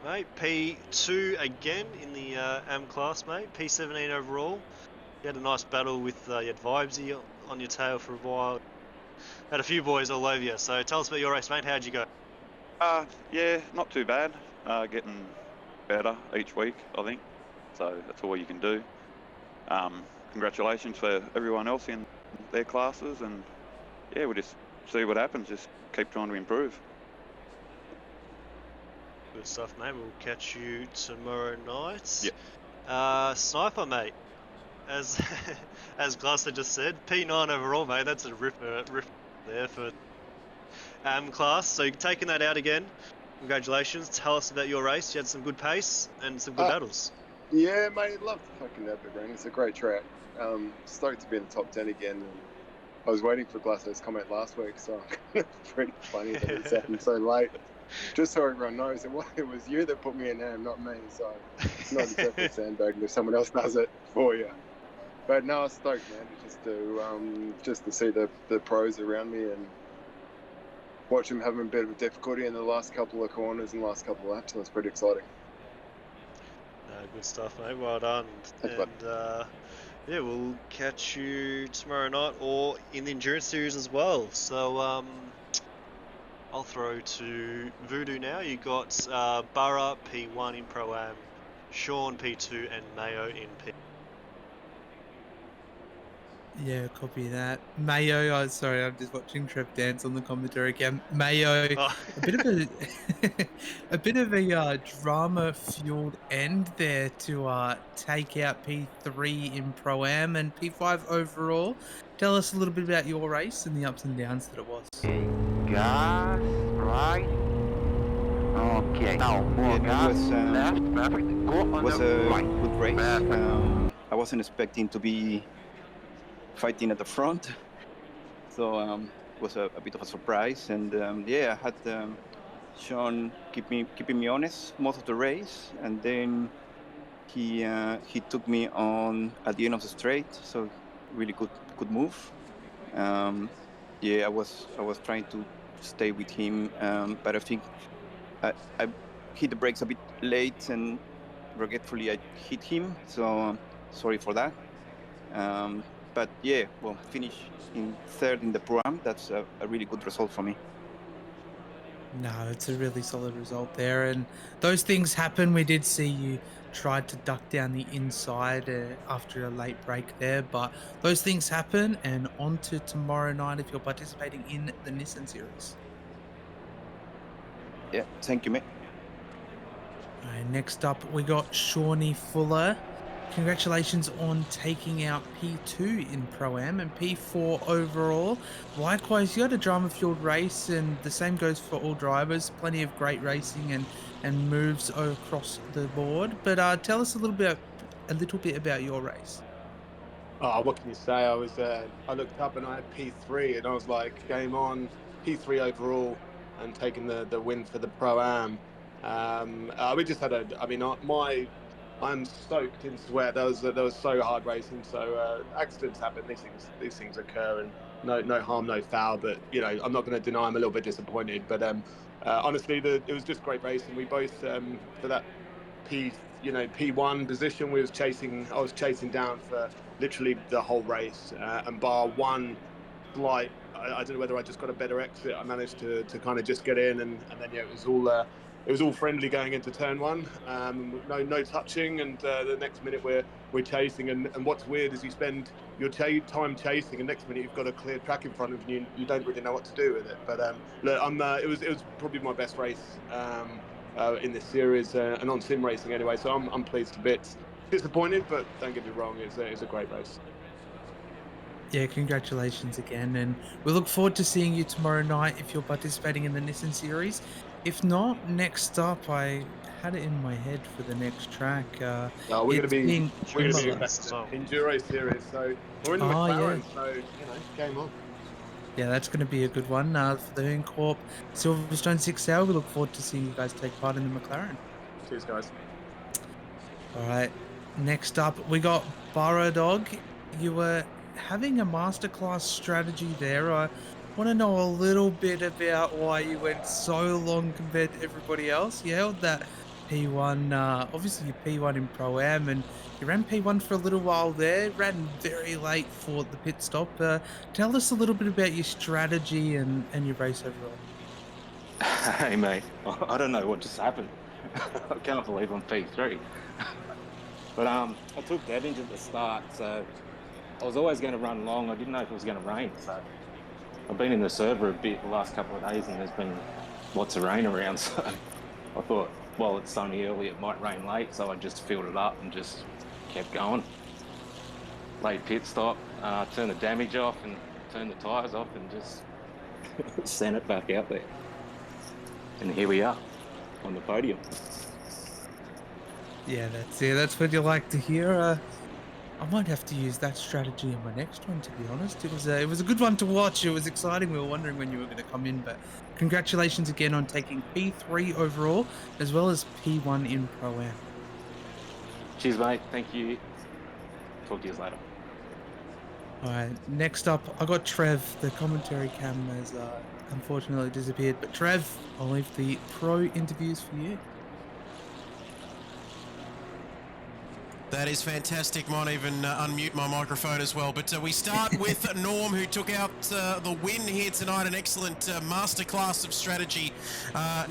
mate. P2 again in the AM class, mate. P17 overall. You had a nice battle with you had Vibesy on your tail for a while. Had a few boys all over you. So tell us about your race, mate. How'd you go? Yeah, not too bad. Getting better each week, I think. So that's all you can do. Congratulations for everyone else in their classes, and yeah, we'll just see what happens. Just keep trying to improve. Good stuff, mate. We'll catch you tomorrow night. Yep. Sniper, mate. As as Glasser just said, P9 overall, mate. That's a ripper there for class. So you're taking that out again. Congratulations. Tell us about your race. You had some good pace and some good battles. Yeah, mate, love the fucking Nurburgring. It's a great track. Stoked to be in the top 10 again. And I was waiting for Glasser's comment last week, so it's pretty funny that it's happened so late. Just so everyone knows, it was you that put me in there, not me. So it's not exactly sandbagging if someone else does it for you. But no, I was stoked, man, just to see the pros around me and watch them having a bit of difficulty in the last couple of corners and last couple of laps. And it's pretty exciting. Good stuff, mate. Well done. Thanks, and yeah, we'll catch you tomorrow night or in the endurance series as well. So I'll throw to Voodoo now. You got Burra P1 in Pro Am, Sean P2, and Mayo in P. Yeah, copy that. Mayo, sorry, I'm just watching Trev dance on the commentary again. Mayo, a bit of a bit of a drama-fueled end there to take out P3 in Pro Am and P5 overall. Tell us a little bit about your race and the ups and downs that it was. Okay, gas, right. Okay, now more gas, left, perfect. Go on was the a right. good race. Perfect. I wasn't expecting to be fighting at the front, so it was a bit of a surprise. And yeah, I had Sean keeping me honest most of the race, and then he took me on at the end of the straight, so really good move. Yeah, I was trying to stay with him, but I think I hit the brakes a bit late, and regretfully I hit him, so sorry for that. But yeah, well, finish in third in the Pro-Am. That's a really good result for me. No, it's a really solid result there, and those things happen. We did see you tried to duck down the inside after a late break there, but those things happen. And on to tomorrow night if you're participating in the Nissan Series. Yeah, thank you, mate. All right, next up, we got Shawnee Fuller. Congratulations on taking out P2 in Pro-Am and P4 overall. Likewise, you had a drama-fueled race, and the same goes for all drivers. Plenty of great racing and moves across the board. But tell us a little bit about your race. Oh, what can you say? I looked up and I had P3, and I was like, game on, P3 overall, and taking the win for the Pro-Am. We just had I'm stoked in sweat. That was so hard racing. So accidents happen. These things occur, and no harm, no foul. But I'm not going to deny I'm a little bit disappointed. But honestly, it was just great racing. We both for that P1 position, I was chasing down for literally the whole race, and bar one slight. I don't know whether I just got a better exit. I managed to kind of just get in, and then it was all friendly going into turn one. No touching, and the next minute we're chasing. And what's weird is you spend your time chasing, and next minute you've got a clear track in front of you. You don't really know what to do with it. But look, it was probably my best race in this series, and on sim racing anyway. So I'm pleased to bits. Disappointed, but don't get me wrong, it's a great race. Yeah, congratulations again, and we look forward to seeing you tomorrow night if you're participating in the Nissan Series. If not, next up, I had it in my head for the next track. We're going to be in Enduro series, so we're in the McLaren, yeah. so game on. Yeah, that's going to be a good one for the Hoon Corp Silverstone 6 Hour. We look forward to seeing you guys take part in the McLaren. Cheers, guys. All right, next up, we got Burra Dog. You were having a masterclass strategy there. I want to know a little bit about why you went so long compared to everybody else. You held that P1, obviously your P1 in Pro-Am, and you ran P1 for a little while there, ran very late for the pit stop. Tell us a little bit about your strategy and your race overall. Hey mate, I don't know what just happened. I can't believe I'm P3. But I took that into the start, so I was always going to run long. I didn't know if it was going to rain, so I've been in the server a bit the last couple of days, and there's been lots of rain around, so I thought while it's sunny early, it might rain late, so I just filled it up and just kept going. Late pit stop, turn the damage off and turn the tyres off and just sent it back out there. And here we are on the podium. Yeah, that's what you like to hear. I might have to use that strategy in my next one, to be honest. It was a good one to watch. It was exciting. We were wondering when you were going to come in, but congratulations again on taking P3 overall, as well as P1 in Pro-Am. Cheers, mate. Thank you. Talk to you later. All right, next up, I got Trev. The commentary cam has unfortunately disappeared, but Trev, I'll leave the pro interviews for you. That is fantastic. Might even unmute my microphone as well. But we start with Norm, who took out the win here tonight. An excellent masterclass of strategy.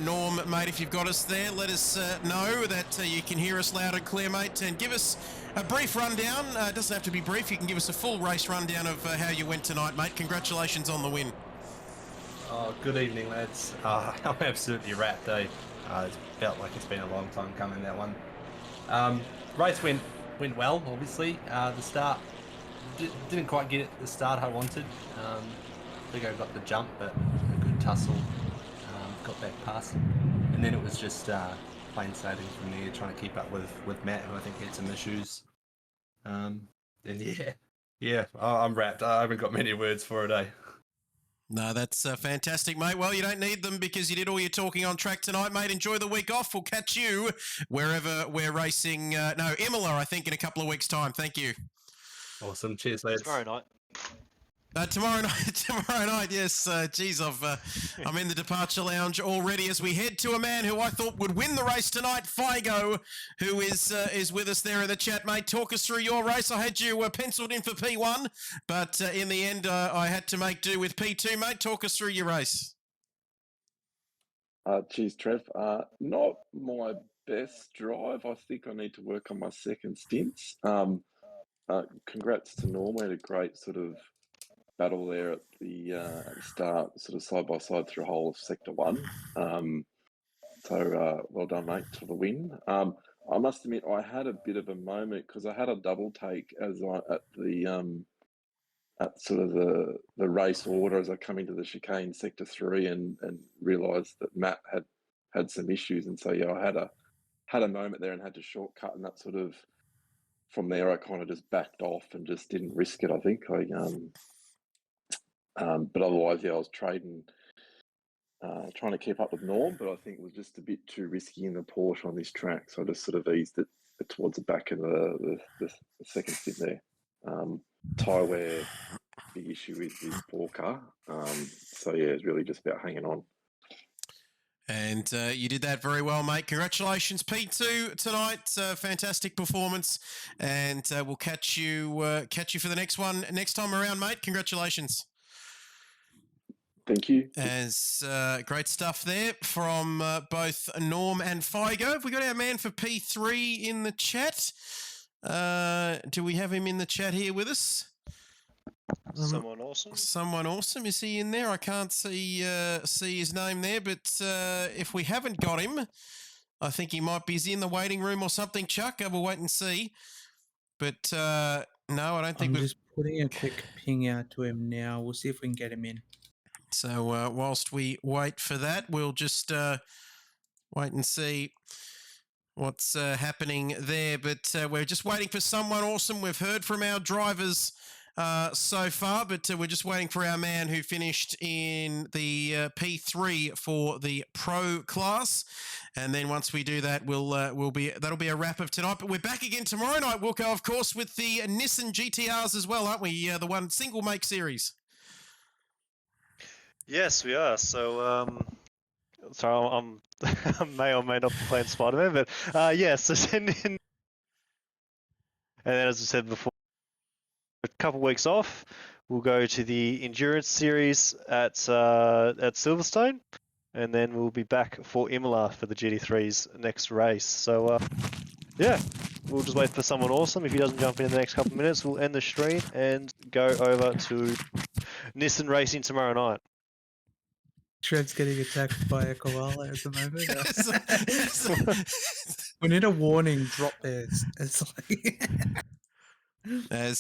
Norm, mate, if you've got us there, let us know that you can hear us loud and clear, mate. And give us a brief rundown. It doesn't have to be brief. You can give us a full race rundown of how you went tonight, mate. Congratulations on the win. Oh, good evening, lads. I'm absolutely wrapped, eh? It felt like it's been a long time coming, that one. Race went well, obviously. The start didn't quite get it the start I wanted. I think I got the jump, but a good tussle. Got back past him. And then it was just plain sailing from there, trying to keep up with Matt, who I think had some issues. And yeah, I'm wrapped. I haven't got many words for it, eh? No, that's fantastic, mate. Well, you don't need them because you did all your talking on track tonight, mate. Enjoy the week off. We'll catch you wherever we're racing. Imola, I think, in a couple of weeks' time. Thank you. Awesome. Cheers, lads. Tomorrow night. Tomorrow night, yes. I'm in the departure lounge already as we head to a man who I thought would win the race tonight, Figo, who is with us there in the chat, mate. Talk us through your race. I had you penciled in for P1, but in the end, I had to make do with P2, mate. Talk us through your race. Cheers, Trev. Not my best drive. I think I need to work on my second stints. Congrats to Norm. We had a great sort of battle there at the start, sort of side by side through whole of sector 1. So well done, mate, for the win. I must admit, I had a bit of a moment because I had a double take as at sort of the race order as I come into the chicane sector 3 and realised that Matt had some issues, and so yeah, I had a moment there and had to shortcut, and that sort of from there I kind of just backed off and just didn't risk it. I think but otherwise, yeah, I was trading, trying to keep up with Norm, but I think it was just a bit too risky in the Porsche on this track, so I just sort of eased it towards the back of the second stint there. Tyre wear, big issue with this poor car. So yeah, it's really just about hanging on. And you did that very well, mate. Congratulations, P2 tonight. Fantastic performance, and we'll catch you for the next one next time around, mate. Congratulations. Thank you. As great stuff there from both Norm and Figo. Have we got our man for P3 in the chat? Do we have him in the chat here with us? Someone awesome. Someone awesome. Is he in there? I can't see his name there, but if we haven't got him, I think he might be in the waiting room or something, Chuck. We'll wait and see. But no, I don't think I'm just putting a quick ping out to him now. We'll see if we can get him in. So whilst we wait for that, we'll just wait and see what's happening there. But we're just waiting for someone awesome. We've heard from our drivers so far, but we're just waiting for our man who finished in the P3 for the Pro class. And then once we do that, that'll be a wrap of tonight. But we're back again tomorrow night, Wilco, of course, with the Nissan GTRs as well, aren't we? The one single make series. Yes, we are. So, I'm I may or may not be playing Spider-Man, but so send in. And then, as I said before, a couple of weeks off, we'll go to the Endurance Series at Silverstone, and then we'll be back for Imola for the GT3's next race. So, we'll just wait for someone awesome. If he doesn't jump in the next couple of minutes, we'll end the stream and go over to Nissan Racing tomorrow night. Trev's getting attacked by a koala at the moment. We need a warning drop there. It's like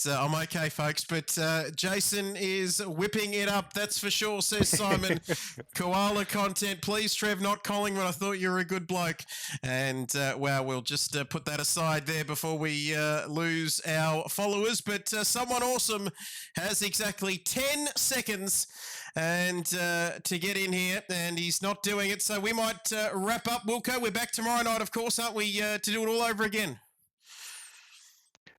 I'm okay, folks, but Jason is whipping it up, that's for sure, says Simon. Koala content, please, Trev, not Collingwood. I thought you were a good bloke. And, well, we'll just put that aside there before we lose our followers. But someone awesome has exactly 10 seconds and to get in here, and he's not doing it. So we might wrap up, Wilco. We're back tomorrow night, of course, aren't we, to do it all over again?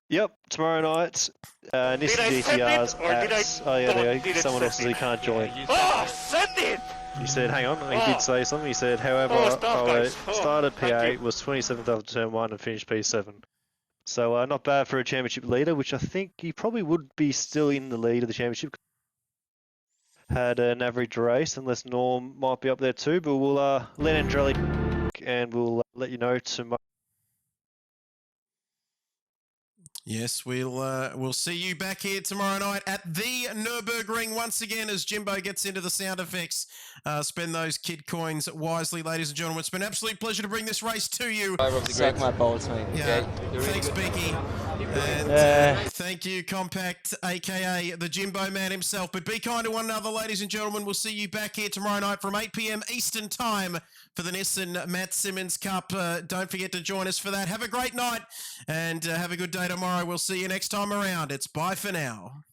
Yep, tomorrow night, Nissan GTRs at... Oh yeah, there you go. Someone else says he can't join. Oh, send it! He said, hang on, he did say something. He said, however, I started P8, was 27th after turn 1 and finished P7. So not bad for a championship leader, which I think he probably would be still in the lead of the championship. Had an average race, unless Norm might be up there too, but we'll let Andrelli and we'll let you know tomorrow. Yes, we'll see you back here tomorrow night at the Nurburgring once again as Jimbo gets into the sound effects. Spend those kid coins wisely, ladies and gentlemen. It's been an absolute pleasure to bring this race to you. Suck my balls, mate. Yeah, thanks, Beaky. And thank you, Compact, a.k.a. the Jimbo man himself. But be kind to one another, ladies and gentlemen. We'll see you back here tomorrow night from 8 p.m. Eastern Time for the Nissan Matt Simmons Cup. Don't forget to join us for that. Have a great night and have a good day tomorrow. We'll see you next time around. It's bye for now.